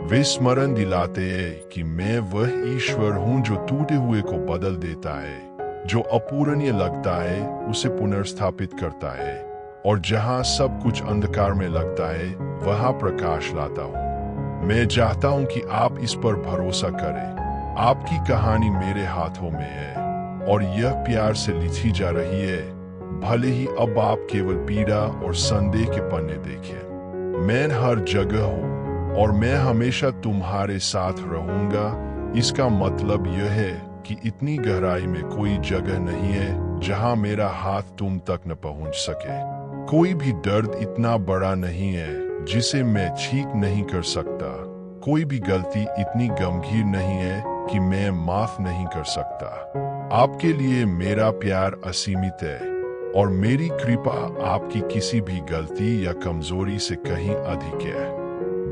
वे स्मरण दिलाते हैं कि मैं वह ईश्वर हूं जो टूटे हुए को बदल देता है, जो अपूरणीय लगता है उसे पुनर्स्थापित करता है, और जहां सब कुछ अंधकार में लगता है वहां प्रकाश लाता हूं। मैं चाहता हूं कि आप इस पर भरोसा करें। आपकी कहानी मेरे हाथों में है और यह प्यार से लिखी जा रही है, भले ही अब आप केवल पीड़ा और संदेह के पन्ने देखें। मैं हर जगह हूं और मैं हमेशा तुम्हारे साथ रहूंगा। इसका मतलब यह है कि इतनी गहराई में कोई जगह नहीं है जहां मेरा हाथ तुम तक न पहुंच सके। कोई भी दर्द इतना बड़ा नहीं है जिसे मैं ठीक नहीं कर सकता। कोई भी गलती इतनी गंभीर नहीं है कि मैं माफ नहीं कर सकता। आपके लिए मेरा प्यार असीमित है और मेरी कृपा आपकी किसी भी गलती या कमजोरी से कहीं अधिक है।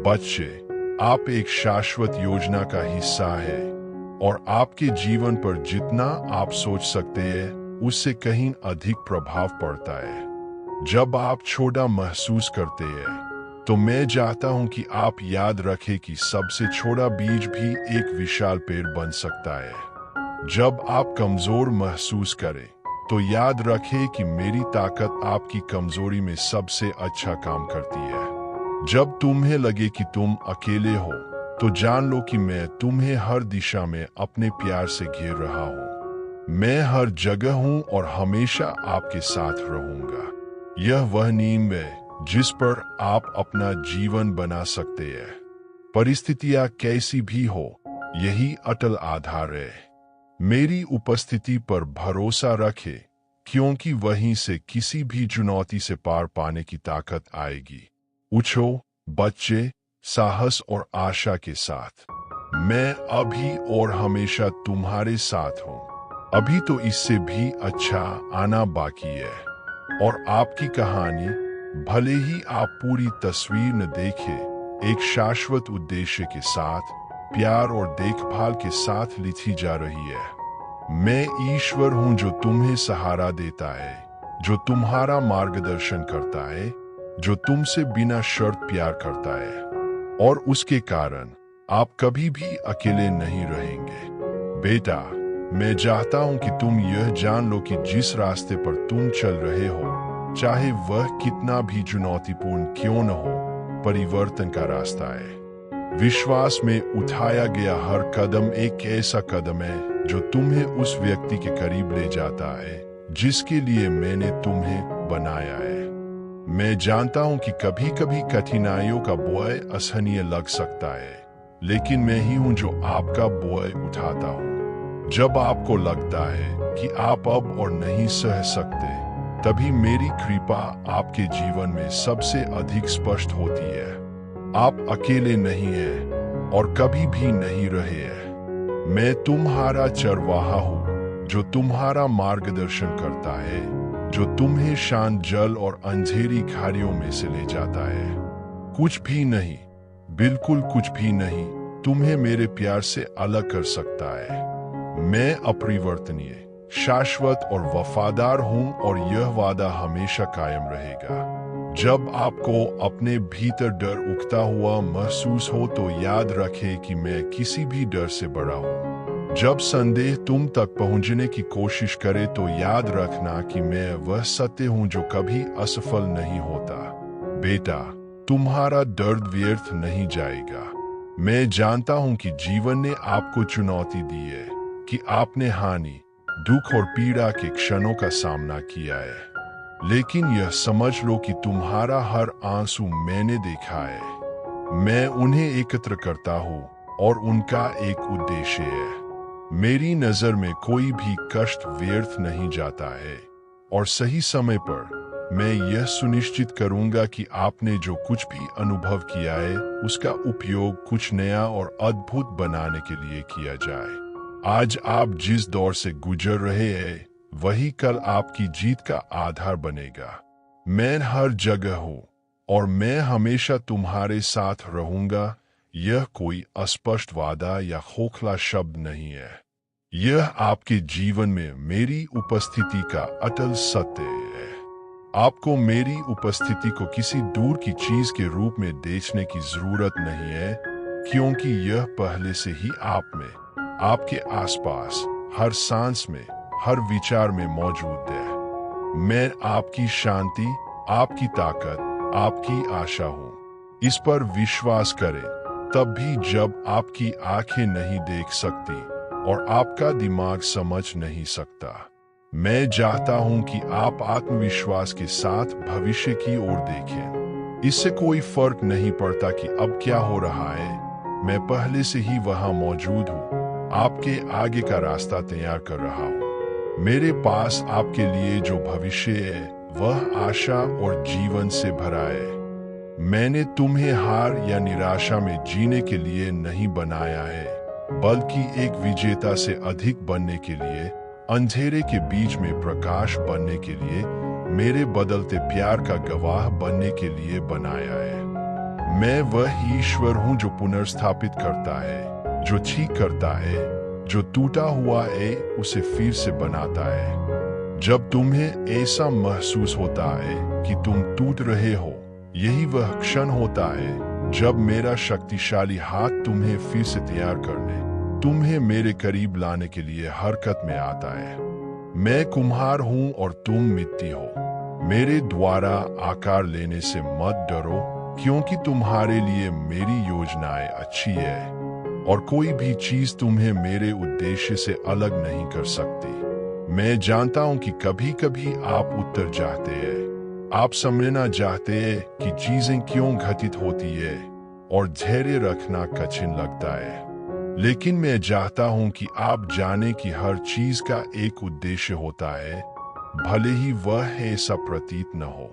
बच्चे, आप एक शाश्वत योजना का हिस्सा है और आपके जीवन पर जितना आप सोच सकते हैं उससे कहीं अधिक प्रभाव पड़ता है। जब आप छोटा महसूस करते हैं तो मैं चाहता हूं कि आप याद रखें कि सबसे छोटा बीज भी एक विशाल पेड़ बन सकता है। जब आप कमजोर महसूस करें तो याद रखें कि मेरी ताकत आपकी कमजोरी में सबसे अच्छा काम करती है। जब तुम्हें लगे कि तुम अकेले हो तो जान लो कि मैं तुम्हें हर दिशा में अपने प्यार से घेर रहा हूं। मैं हर जगह हूं और हमेशा आपके साथ रहूंगा। यह वह नींव है जिस पर आप अपना जीवन बना सकते हैं। परिस्थितियां कैसी भी हो, यही अटल आधार है। मेरी उपस्थिति पर भरोसा रखें, क्योंकि वहीं से किसी भी चुनौती से पार पाने की ताकत आएगी। उठो बच्चे, साहस और आशा के साथ। मैं अभी और हमेशा तुम्हारे साथ हूं। अभी तो इससे भी अच्छा आना बाकी है। और आपकी कहानी, भले ही आप पूरी तस्वीर न देखें, एक शाश्वत उद्देश्य के साथ, प्यार और देखभाल के साथ लिखी जा रही है। मैं ईश्वर हूं जो तुम्हें सहारा देता है, जो तुम्हारा मार्गदर्शन करता है, जो तुमसे बिना शर्त प्यार करता है, और उसके कारण आप कभी भी अकेले नहीं रहेंगे। बेटा, मैं चाहता हूं कि तुम यह जान लो कि जिस रास्ते पर तुम चल रहे हो, चाहे वह कितना भी चुनौतीपूर्ण क्यों न हो, परिवर्तन का रास्ता है। विश्वास में उठाया गया हर कदम एक ऐसा कदम है जो तुम्हें उस व्यक्ति के करीब ले जाता है जिसके लिए मैंने तुम्हें बनाया है। मैं जानता हूं कि कभी कभी कठिनाइयों का बोझ असहनीय लग सकता है, लेकिन मैं ही हूं जो आपका बोझ उठाता हूं। जब आपको लगता है कि आप अब और नहीं सह सकते, तभी मेरी कृपा आपके जीवन में सबसे अधिक स्पष्ट होती है। आप अकेले नहीं हैं और कभी भी नहीं रहे हैं। मैं तुम्हारा चरवाहा हूं जो तुम्हारा मार्गदर्शन करता है, जो तुम्हें शांत जल और अंधेरी खाड़ियों में से ले जाता है। कुछ भी नहीं, बिल्कुल कुछ भी नहीं, तुम्हें मेरे प्यार से अलग कर सकता है। मैं अपरिवर्तनीय, शाश्वत और वफादार हूं और यह वादा हमेशा कायम रहेगा। जब आपको अपने भीतर डर उगता हुआ महसूस हो तो याद रखें कि मैं किसी भी डर से बड़ा हूं। जब संदेह तुम तक पहुंचने की कोशिश करे तो याद रखना कि मैं वह सत्य हूं जो कभी असफल नहीं होता। बेटा, तुम्हारा दर्द व्यर्थ नहीं जाएगा। मैं जानता हूं कि जीवन ने आपको चुनौती दी है, कि आपने हानि, दुख और पीड़ा के क्षणों का सामना किया है, लेकिन यह समझ लो कि तुम्हारा हर आंसू मैंने देखा है। मैं उन्हें एकत्र करता हूँ और उनका एक उद्देश्य है। मेरी नजर में कोई भी कष्ट व्यर्थ नहीं जाता है, और सही समय पर मैं यह सुनिश्चित करूंगा कि आपने जो कुछ भी अनुभव किया है उसका उपयोग कुछ नया और अद्भुत बनाने के लिए किया जाए। आज आप जिस दौर से गुजर रहे हैं वही कल आपकी जीत का आधार बनेगा। मैं हर जगह हूं और मैं हमेशा तुम्हारे साथ रहूंगा। यह कोई अस्पष्ट वादा या खोखला शब्द नहीं है। यह आपके जीवन में मेरी उपस्थिति का अटल सत्य है। आपको मेरी उपस्थिति को किसी दूर की चीज के रूप में देखने की जरूरत नहीं है, क्योंकि यह पहले से ही आप में, आपके आसपास, हर सांस में, हर विचार में मौजूद है। मैं आपकी शांति, आपकी ताकत, आपकी आशा हूं। इस पर विश्वास करें, तब भी जब आपकी आंखें नहीं देख सकती और आपका दिमाग समझ नहीं सकता। मैं चाहता हूं कि आप आत्मविश्वास के साथ भविष्य की ओर देखें। इससे कोई फर्क नहीं पड़ता कि अब क्या हो रहा है, मैं पहले से ही वहां मौजूद हूं, आपके आगे का रास्ता तैयार कर रहा हूं। मेरे पास आपके लिए जो भविष्य है वह आशा और जीवन से भरा है। मैंने तुम्हें हार या निराशा में जीने के लिए नहीं बनाया है, बल्कि एक विजेता से अधिक बनने के लिए, अंधेरे के बीच में प्रकाश बनने के लिए, मेरे बदलते प्यार का गवाह बनने के लिए बनाया है। मैं वह ईश्वर हूं जो पुनर्स्थापित करता है, जो ठीक करता है, जो टूटा हुआ है उसे फिर से बनाता है। जब तुम्हें ऐसा महसूस होता है कि तुम टूट रहे हो, यही वह क्षण होता है जब मेरा शक्तिशाली हाथ तुम्हें फिर से तैयार करने, तुम्हें मेरे करीब लाने के लिए हरकत में आता है। मैं कुम्हार हूं और तुम मिट्टी हो। मेरे द्वारा आकार लेने से मत डरो, क्योंकि तुम्हारे लिए मेरी योजनाएं अच्छी है और कोई भी चीज तुम्हें मेरे उद्देश्य से अलग नहीं कर सकती। मैं जानता हूं कि कभी कभी आप उत्तर चाहते हैं, आप समझना चाहते हैं कि चीजें क्यों घटित होती है, और धैर्य रखना कठिन लगता है। लेकिन मैं चाहता हूं कि आप जाने कि हर चीज का एक उद्देश्य होता है, भले ही वह ऐसा प्रतीत न हो।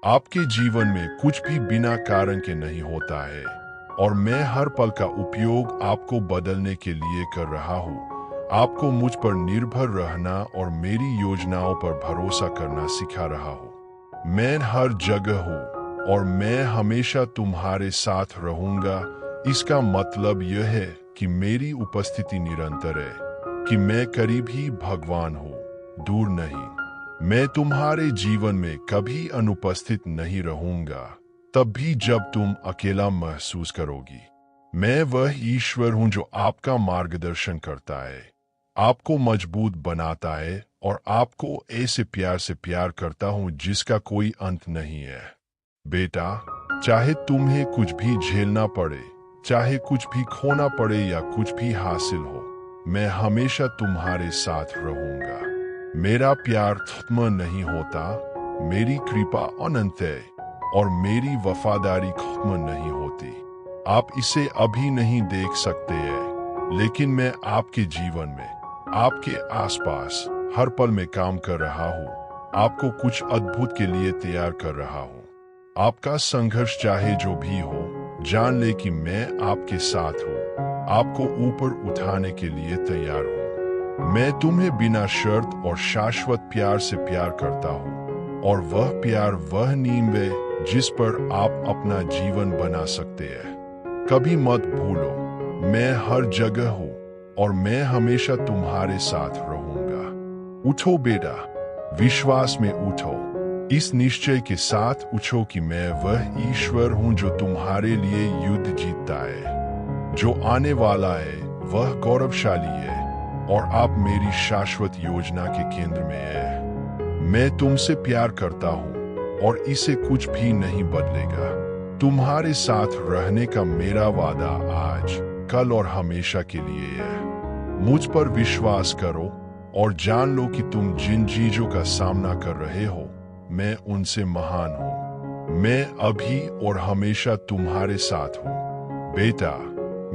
आपके जीवन में कुछ भी बिना कारण के नहीं होता है, और मैं हर पल का उपयोग आपको बदलने के लिए कर रहा हूं। आपको मुझ पर निर्भर रहना और मेरी योजनाओं पर भरोसा करना सिखा रहा हूं। मैं हर जगह हूं और मैं हमेशा तुम्हारे साथ रहूंगा। इसका मतलब यह है कि मेरी उपस्थिति निरंतर है, कि मैं करीब ही भगवान हूँ, दूर नहीं। मैं तुम्हारे जीवन में कभी अनुपस्थित नहीं रहूंगा, तब भी जब तुम अकेला महसूस करोगी। मैं वह ईश्वर हूं जो आपका मार्गदर्शन करता है, आपको मजबूत बनाता है और आपको ऐसे प्यार से प्यार करता हूं जिसका कोई अंत नहीं है। बेटा, चाहे तुम्हें कुछ भी झेलना पड़े, चाहे कुछ भी खोना पड़े या कुछ भी हासिल हो, मैं हमेशा तुम्हारे साथ रहूंगा। मेरा प्यार खत्म नहीं होता, मेरी कृपा अनंत है और मेरी वफादारी खत्म नहीं होती। आप इसे अभी नहीं देख सकते हैं, लेकिन मैं आपके जीवन में, आपके आसपास हर पल में काम कर रहा हूँ, आपको कुछ अद्भुत के लिए तैयार कर रहा हूँ। आपका संघर्ष चाहे जो भी हो, जान ले कि मैं आपके साथ हूँ, आपको ऊपर उठाने के लिए तैयार हूँ। मैं तुम्हें बिना शर्त और शाश्वत प्यार से प्यार करता हूँ, और वह प्यार वह नींव है जिस पर आप अपना जीवन बना सकते हैं। कभी मत भूलो, मैं हर जगह हूँ और मैं हमेशा तुम्हारे साथ रहूंगा। उठो बेटा, विश्वास में उठो। इस निश्चय के साथ उठो कि मैं वह ईश्वर हूं जो तुम्हारे लिए युद्ध जीतता है। जो आने वाला है वह गौरवशाली है और आप मेरी शाश्वत योजना के केंद्र में है। मैं तुमसे प्यार करता हूं और इसे कुछ भी नहीं बदलेगा। तुम्हारे साथ रहने का मेरा वादा आज, कल और हमेशा के लिए है। मुझ पर विश्वास करो और जान लो कि तुम जिन चीजों का सामना कर रहे हो, मैं उनसे महान हूँ। मैं अभी और हमेशा तुम्हारे साथ हूँ। बेटा,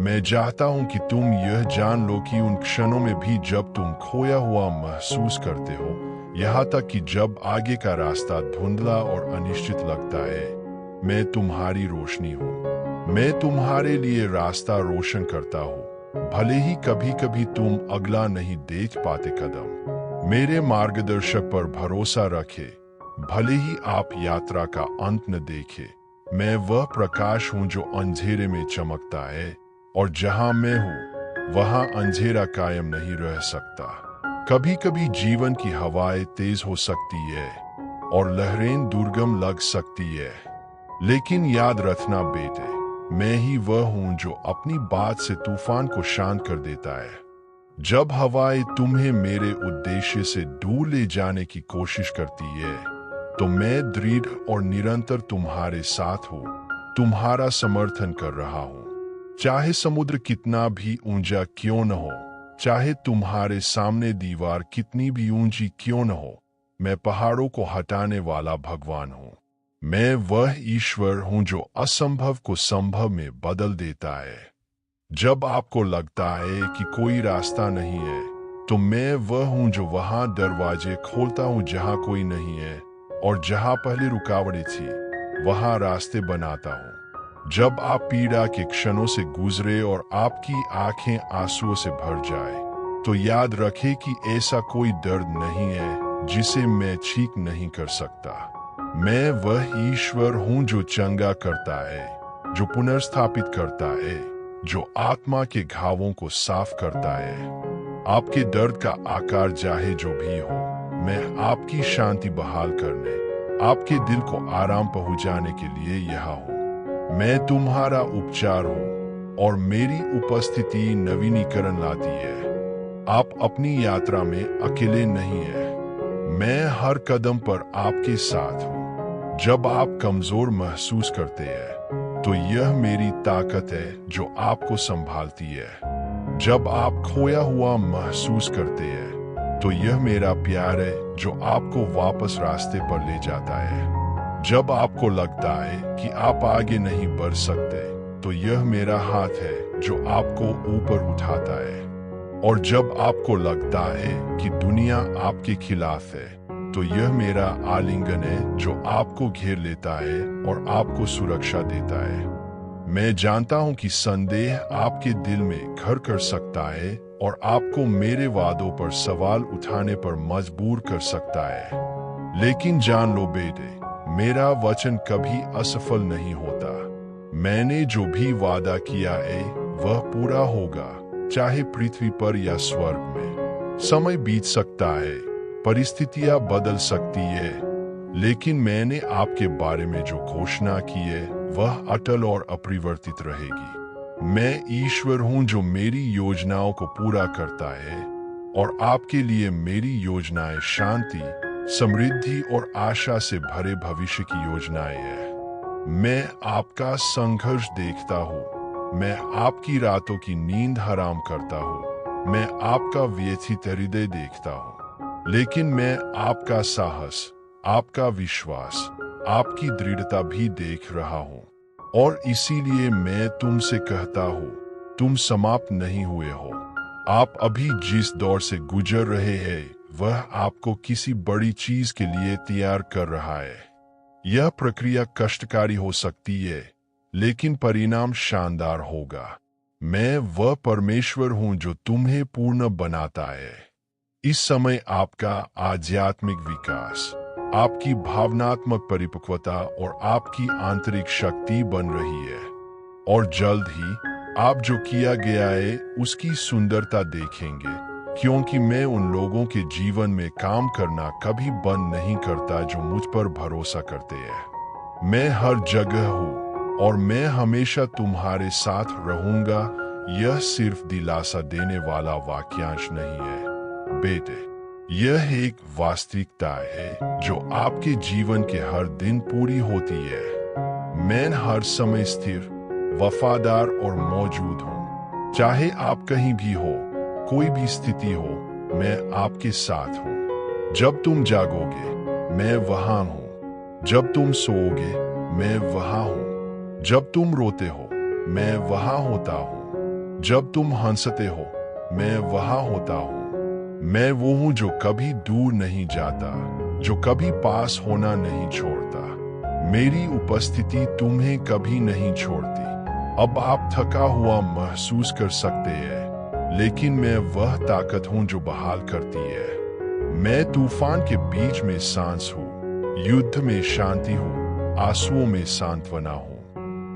मैं चाहता हूं कि तुम यह जान लो कि उन क्षणों में भी जब तुम खोया हुआ महसूस करते हो, यहाँ तक कि जब आगे का रास्ता धुंधला और अनिश्चित लगता है, मैं तुम्हारी रोशनी हूँ। मैं तुम्हारे लिए रास्ता रोशन करता हूँ, भले ही कभी कभी तुम अगला नहीं देख पाते कदम। मेरे मार्गदर्शक पर भरोसा रखे, भले ही आप यात्रा का अंत न देखे। मैं वह प्रकाश हूँ जो अंधेरे में चमकता है, और जहां मैं हूं वहां अंधेरा कायम नहीं रह सकता। कभी कभी जीवन की हवाएं तेज हो सकती है और लहरें दुर्गम लग सकती है, लेकिन याद रखना बेटे, मैं ही वह हूं जो अपनी बात से तूफान को शांत कर देता है। जब हवाएं तुम्हें मेरे उद्देश्य से दूर ले जाने की कोशिश करती है, तो मैं दृढ़ और निरंतर तुम्हारे साथ हूं, तुम्हारा समर्थन कर रहा हूं। चाहे समुद्र कितना भी ऊंचा क्यों न हो, चाहे तुम्हारे सामने दीवार कितनी भी ऊंची क्यों न हो, मैं पहाड़ों को हटाने वाला भगवान हूँ। मैं वह ईश्वर हूँ जो असंभव को संभव में बदल देता है। जब आपको लगता है कि कोई रास्ता नहीं है, तो मैं वह हूँ जो वहां दरवाजे खोलता हूँ जहां कोई नहीं है, और जहां पहले रुकावटें थी वहां रास्ते बनाता हूँ। जब आप पीड़ा के क्षणों से गुजरे और आपकी आंखें आंसुओं से भर जाए, तो याद रखें कि ऐसा कोई दर्द नहीं है जिसे मैं ठीक नहीं कर सकता। मैं वह ईश्वर हूँ जो चंगा करता है, जो पुनर्स्थापित करता है, जो आत्मा के घावों को साफ करता है। आपके दर्द का आकार चाहे जो भी हो, मैं आपकी शांति बहाल करने, आपके दिल को आराम पहुंचाने के लिए यहाँ हूँ। मैं तुम्हारा उपचार हूँ और मेरी उपस्थिति नवीनीकरण लाती है। आप अपनी यात्रा में अकेले नहीं हैं। मैं हर कदम पर आपके साथ हूँ। जब आप कमजोर महसूस करते हैं, तो यह मेरी ताकत है जो आपको संभालती है। जब आप खोया हुआ महसूस करते हैं, तो यह मेरा प्यार है जो आपको वापस रास्ते पर ले जाता है। जब आपको लगता है कि आप आगे नहीं बढ़ सकते, तो यह मेरा हाथ है जो आपको ऊपर उठाता है। और जब आपको लगता है कि दुनिया आपके खिलाफ है, तो यह मेरा आलिंगन है जो आपको घेर लेता है और आपको सुरक्षा देता है। मैं जानता हूं कि संदेह आपके दिल में घर कर सकता है और आपको मेरे वादों पर सवाल उठाने पर मजबूर कर सकता है, लेकिन जान लो बेटे, मेरा वचन कभी असफल नहीं होता। मैंने जो भी वादा किया है वह पूरा होगा, चाहे पृथ्वी पर या स्वर्ग में। समय बीत सकता है, परिस्थितियां बदल सकती है, लेकिन मैंने आपके बारे में जो घोषणा की है वह अटल और अपरिवर्तित रहेगी। मैं ईश्वर हूं जो मेरी योजनाओं को पूरा करता है, और आपके लिए मेरी योजनाएं शांति, समृद्धि और आशा से भरे भविष्य की योजनाएं हैं। मैं आपका संघर्ष देखता हूँ, मैं आपकी रातों की नींद हराम करता हूँ, मैं आपका व्यथित हृदय देखता हूँ, लेकिन मैं आपका साहस, आपका विश्वास, आपकी दृढ़ता भी देख रहा हूँ। और इसीलिए मैं तुमसे कहता हूँ, तुम समाप्त नहीं हुए हो। आप अभी जिस दौर से गुजर रहे हैं वह आपको किसी बड़ी चीज के लिए तैयार कर रहा है। यह प्रक्रिया कष्टकारी हो सकती है, लेकिन परिणाम शानदार होगा। मैं वह परमेश्वर हूं जो तुम्हें पूर्ण बनाता है। इस समय आपका आध्यात्मिक विकास, आपकी भावनात्मक परिपक्वता और आपकी आंतरिक शक्ति बन रही है, और जल्द ही आप जो किया गया है उसकी सुंदरता देखेंगे, क्योंकि मैं उन लोगों के जीवन में काम करना कभी बंद नहीं करता जो मुझ पर भरोसा करते हैं। मैं हर जगह हूँ और मैं हमेशा तुम्हारे साथ रहूंगा। यह सिर्फ दिलासा देने वाला वाक्यांश नहीं है बेटे, यह एक वास्तविकता है जो आपके जीवन के हर दिन पूरी होती है। मैं हर समय स्थिर, वफादार और मौजूद हूँ। चाहे आप कहीं भी हो, कोई भी स्थिति हो, मैं आपके साथ हूँ। जब तुम जागोगे, मैं वहां हूँ। जब तुम सोओगे, मैं वहां हूँ। जब तुम रोते हो, मैं वहां होता हूँ। जब तुम हंसते हो मैं वहां होता हूं। मैं वो हूं जो कभी दूर नहीं जाता, जो कभी पास होना नहीं छोड़ता। मेरी उपस्थिति तुम्हें कभी नहीं छोड़ती। अब आप थका हुआ महसूस कर सकते हैं, लेकिन मैं वह ताकत हूं जो बहाल करती है। मैं तूफान के बीच में सांस हूं, युद्ध में शांति हूं, आंसुओं में सांत्वना हूं।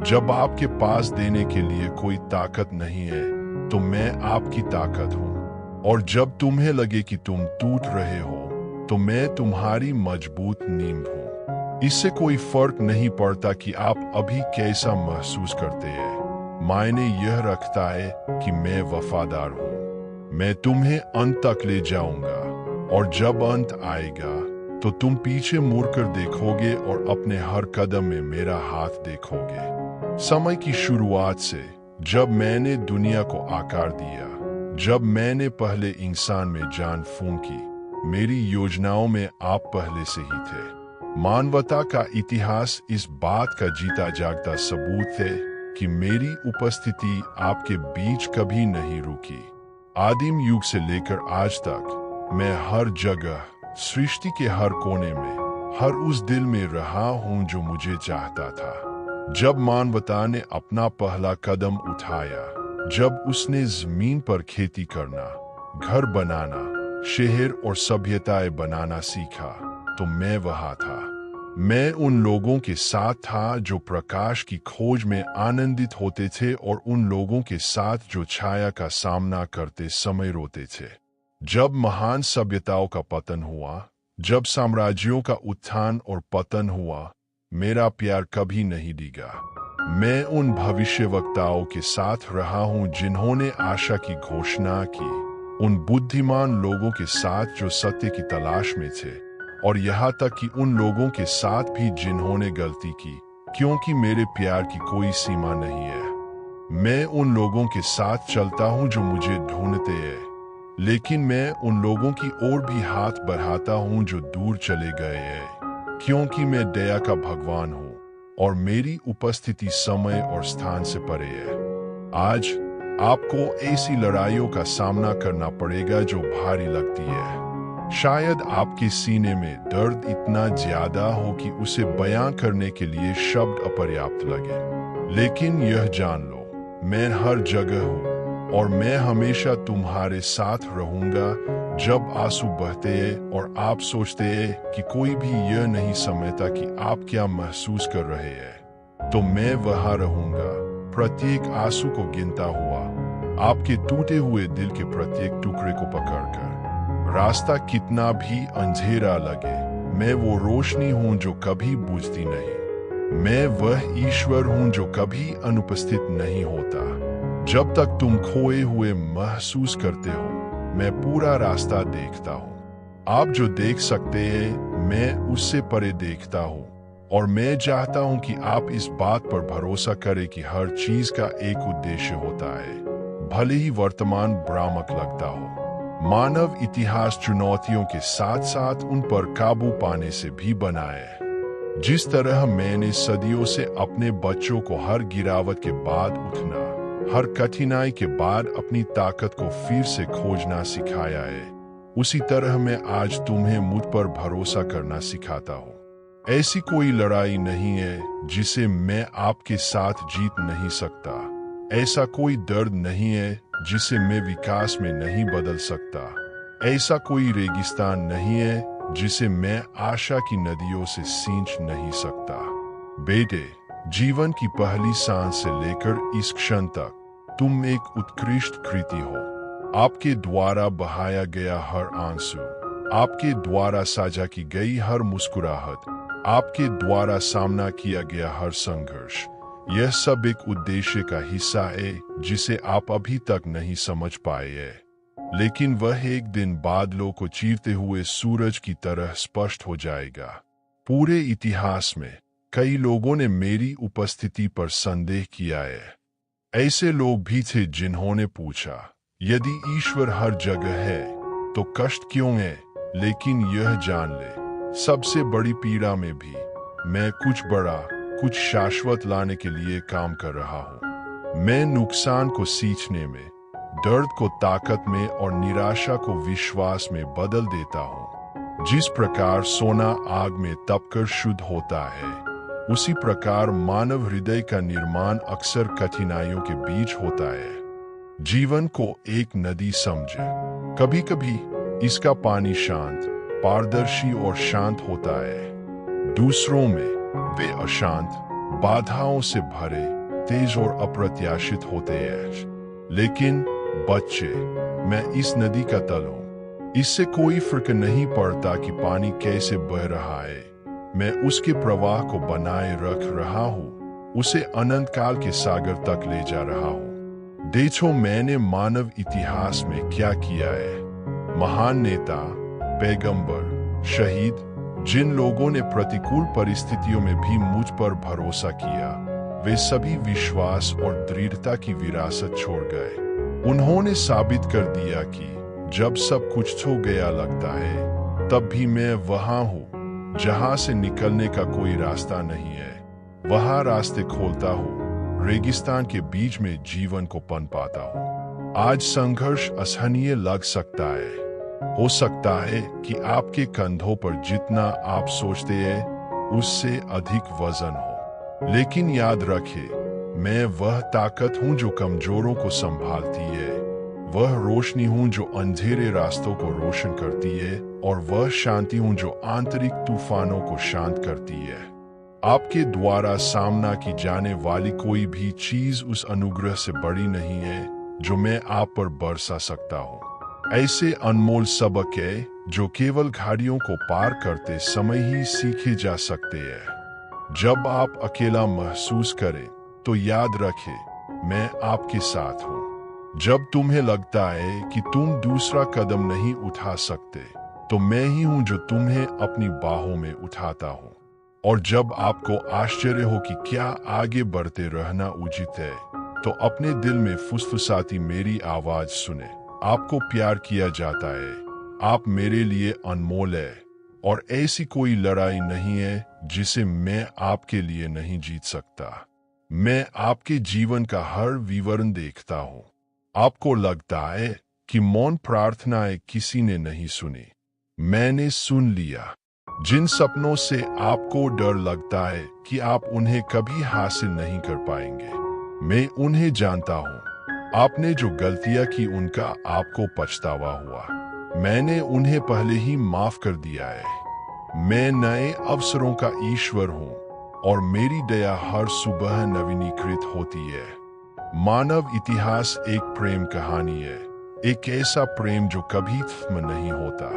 जब आपके पास देने के लिए कोई ताकत नहीं है, तो मैं आपकी ताकत हूं। और जब तुम्हें लगे कि तुम टूट रहे हो, तो मैं तुम्हारी मजबूत नींव हूं। इससे कोई फर्क नहीं पड़ता कि आप अभी कैसा महसूस करते हैं। मायने यह रखता है कि मैं वफादार हूं। मैं तुम्हें अंत तक ले जाऊंगा, और जब अंत आएगा तो तुम पीछे मुड़कर देखोगे और अपने हर कदम में मेरा हाथ देखोगे। समय की शुरुआत से, जब मैंने दुनिया को आकार दिया, जब मैंने पहले इंसान में जान फूंकी, मेरी योजनाओं में आप पहले से ही थे। मानवता का इतिहास इस बात का जीता जागता सबूत है कि मेरी उपस्थिति आपके बीच कभी नहीं रुकी। आदिम युग से लेकर आज तक मैं हर जगह, सृष्टि के हर कोने में, हर उस दिल में रहा हूं जो मुझे चाहता था। जब मानवता ने अपना पहला कदम उठाया, जब उसने जमीन पर खेती करना, घर बनाना, शहर और सभ्यताएं बनाना सीखा, तो मैं वहां था। मैं उन लोगों के साथ था जो प्रकाश की खोज में आनंदित होते थे, और उन लोगों के साथ जो छाया का सामना करते समय रोते थे। जब महान सभ्यताओं का पतन हुआ, जब साम्राज्यों का उत्थान और पतन हुआ, मेरा प्यार कभी नहीं डिगा। मैं उन भविष्यवक्ताओं के साथ रहा हूं जिन्होंने आशा की घोषणा की, उन बुद्धिमान लोगों के साथ जो सत्य की तलाश में थे, और यहाँ तक कि उन लोगों के साथ भी जिन्होंने गलती की, क्योंकि मेरे प्यार की कोई सीमा नहीं है। मैं उन लोगों के साथ चलता हूँ जो मुझे ढूंढते हैं, लेकिन मैं उन लोगों की ओर भी हाथ बढ़ाता हूँ जो दूर चले गए हैं, क्योंकि मैं दया का भगवान हूँ और मेरी उपस्थिति समय और स्थान से परे है। आज आपको ऐसी लड़ाइयों का सामना करना पड़ेगा जो भारी लगती है। शायद आपके सीने में दर्द इतना ज्यादा हो कि उसे बयां करने के लिए शब्द अपर्याप्त लगे, लेकिन यह जान लो, मैं हर जगह हूँ और मैं हमेशा तुम्हारे साथ रहूंगा। जब आंसू बहते हैं और आप सोचते हैं कि कोई भी यह नहीं समझता कि आप क्या महसूस कर रहे हैं, तो मैं वहां रहूंगा, प्रत्येक आंसू को गिनता हुआ, आपके टूटे हुए दिल के प्रत्येक टुकड़े को पकड़कर। रास्ता कितना भी अंधेरा लगे, मैं वो रोशनी हूं जो कभी बुझती नहीं। मैं वह ईश्वर हूं जो कभी अनुपस्थित नहीं होता। जब तक तुम खोए हुए महसूस करते हो, मैं पूरा रास्ता देखता हूं। आप जो देख सकते हैं, मैं उससे परे देखता हूं, और मैं चाहता हूं कि आप इस बात पर भरोसा करें कि हर चीज का एक उद्देश्य होता है, भले ही वर्तमान भ्रामक लगता हो। मानव इतिहास चुनौतियों के साथ साथ उन पर काबू पाने से भी बना है। जिस तरह मैंने सदियों से अपने बच्चों को हर गिरावट के बाद उठना, हर कठिनाई के बाद अपनी ताकत को फिर से खोजना सिखाया है, उसी तरह मैं आज तुम्हें मुझ पर भरोसा करना सिखाता हूँ। ऐसी कोई लड़ाई नहीं है जिसे मैं आपके साथ जीत नहीं सकता। ऐसा कोई दर्द नहीं है जिसे मैं विकास में नहीं बदल सकता। ऐसा कोई रेगिस्तान नहीं है जिसे मैं आशा की नदियों से सींच नहीं सकता। बेटे, जीवन की पहली सांस से लेकर इस क्षण तक तुम एक उत्कृष्ट कृति हो। आपके द्वारा बहाया गया हर आंसू, आपके द्वारा साझा की गई हर मुस्कुराहट, आपके द्वारा सामना किया गया हर संघर्ष, यह सब एक उद्देश्य का हिस्सा है जिसे आप अभी तक नहीं समझ पाए हैं, लेकिन वह एक दिन बादलों को चीरते हुए सूरज की तरह स्पष्ट हो जाएगा। पूरे इतिहास में कई लोगों ने मेरी उपस्थिति पर संदेह किया है। ऐसे लोग भी थे जिन्होंने पूछा, यदि ईश्वर हर जगह है तो कष्ट क्यों है? लेकिन यह जान ले, सबसे बड़ी पीड़ा में भी मैं कुछ बड़ा, कुछ शाश्वत लाने के लिए काम कर रहा हूँ। मैं नुकसान को सींचने में, दर्द को ताकत में और निराशा को विश्वास में बदल देता हूँ। जिस प्रकार सोना आग में तपकर शुद्ध होता है, उसी प्रकार मानव हृदय का निर्माण अक्सर कठिनाइयों के बीच होता है। जीवन को एक नदी समझे। कभी कभी इसका पानी शांत, पारदर्शी और शांत होता है। दूसरों में वे अशांत, बाधाओं से भरे, तेज और अप्रत्याशित होते हैं। लेकिन बच्चे, मैं इस नदी का तल हूं। इससे कोई फर्क नहीं पड़ता कि पानी कैसे बह रहा है। मैं उसके प्रवाह को बनाए रख रहा हूं, उसे अनंत काल के सागर तक ले जा रहा हूं। देखो मैंने मानव इतिहास में क्या किया है। महान नेता, पैगंबर, शहीद, जिन लोगों ने प्रतिकूल परिस्थितियों में भी मुझ पर भरोसा किया, वे सभी विश्वास और दृढ़ता की विरासत छोड़ गए। उन्होंने साबित कर दिया कि जब सब कुछ हो गया लगता है, तब भी मैं वहां हूं जहां से निकलने का कोई रास्ता नहीं है। वहां रास्ते खोलता हूं, रेगिस्तान के बीच में जीवन को पनपाता हूं। आज संघर्ष असहनीय लग सकता है। हो सकता है कि आपके कंधों पर जितना आप सोचते हैं उससे अधिक वजन हो। लेकिन याद रखें, मैं वह ताकत हूं जो कमजोरों को संभालती है। वह रोशनी हूं जो अंधेरे रास्तों को रोशन करती है, और वह शांति हूं जो आंतरिक तूफानों को शांत करती है। आपके द्वारा सामना की जाने वाली कोई भी चीज उस अनुग्रह से बड़ी नहीं है जो मैं आप पर बरसा सकता हूं। ऐसे अनमोल सबक है जो केवल घाटियों को पार करते समय ही सीखे जा सकते हैं। जब आप अकेला महसूस करें तो याद रखें, मैं आपके साथ हूं। जब तुम्हें लगता है कि तुम दूसरा कदम नहीं उठा सकते, तो मैं ही हूं जो तुम्हें अपनी बाहों में उठाता हूं। और जब आपको आश्चर्य हो कि क्या आगे बढ़ते रहना उचित है, तो अपने दिल में फुसफुसाती मेरी आवाज सुने। आपको प्यार किया जाता है, आप मेरे लिए अनमोल है, और ऐसी कोई लड़ाई नहीं है जिसे मैं आपके लिए नहीं जीत सकता। मैं आपके जीवन का हर विवरण देखता हूं। आपको लगता है कि मौन प्रार्थनाएं किसी ने नहीं सुनी, मैंने सुन लिया। जिन सपनों से आपको डर लगता है कि आप उन्हें कभी हासिल नहीं कर पाएंगे, मैं उन्हें जानता हूं। आपने जो गलतियां की उनका आपको पछतावा हुआ, मैंने उन्हें पहले ही माफ कर दिया है। मैं नए अवसरों का ईश्वर हूं, और मेरी दया हर सुबह नवीनीकृत होती है। मानव इतिहास एक प्रेम कहानी है, एक ऐसा प्रेम जो कभी खत्म नहीं होता।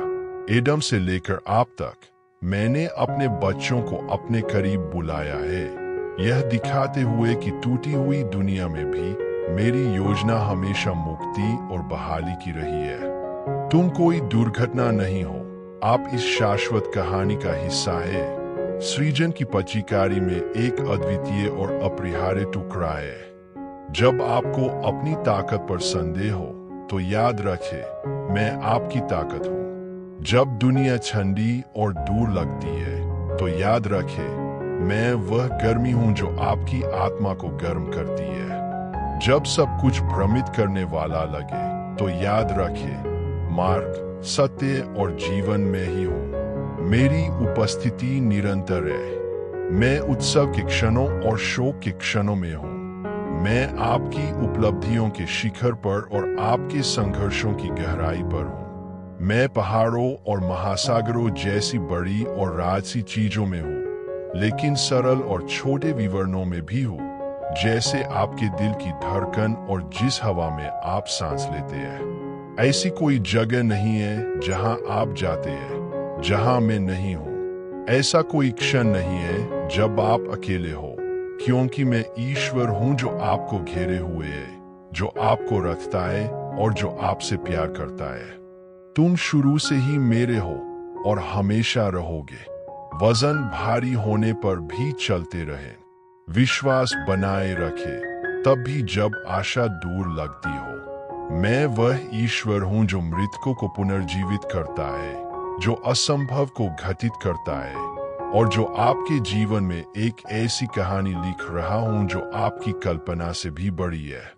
एडम से लेकर आप तक मैंने अपने बच्चों को अपने करीब बुलाया है, यह दिखाते हुए कि टूटी हुई दुनिया में भी मेरी योजना हमेशा मुक्ति और बहाली की रही है। तुम कोई दुर्घटना नहीं हो, आप इस शाश्वत कहानी का हिस्सा है। सृजन की पचिकारी में एक अद्वितीय और अपरिहार्य टुकड़ा है। जब आपको अपनी ताकत पर संदेह हो, तो याद रखें, मैं आपकी ताकत हूं। जब दुनिया ठंडी और दूर लगती है, तो याद रखें, मैं वह गर्मी हूं जो आपकी आत्मा को गर्म करती है। जब सब कुछ भ्रमित करने वाला लगे, तो याद रखें, मार्ग, सत्य और जीवन में ही हूं। मेरी उपस्थिति निरंतर है। मैं उत्सव के क्षणों और शोक के क्षणों में हूं। मैं आपकी उपलब्धियों के शिखर पर और आपके संघर्षों की गहराई पर हूं। मैं पहाड़ों और महासागरों जैसी बड़ी और राजसी चीजों में हूं, लेकिन सरल और छोटे विवरणों में भी हूं, जैसे आपके दिल की धड़कन और जिस हवा में आप सांस लेते हैं। ऐसी कोई जगह नहीं है जहां आप जाते हैं जहां मैं नहीं हूं। ऐसा कोई क्षण नहीं है जब आप अकेले हो, क्योंकि मैं ईश्वर हूं जो आपको घेरे हुए है, जो आपको रखता है और जो आपसे प्यार करता है। तुम शुरू से ही मेरे हो और हमेशा रहोगे। वजन भारी होने पर भी चलते रहें, विश्वास बनाए रखें, तब भी जब आशा दूर लगती हो। मैं वह ईश्वर हूं जो मृतकों को पुनर्जीवित करता है, जो असंभव को घटित करता है, और जो आपके जीवन में एक ऐसी कहानी लिख रहा हूं जो आपकी कल्पना से भी बड़ी है।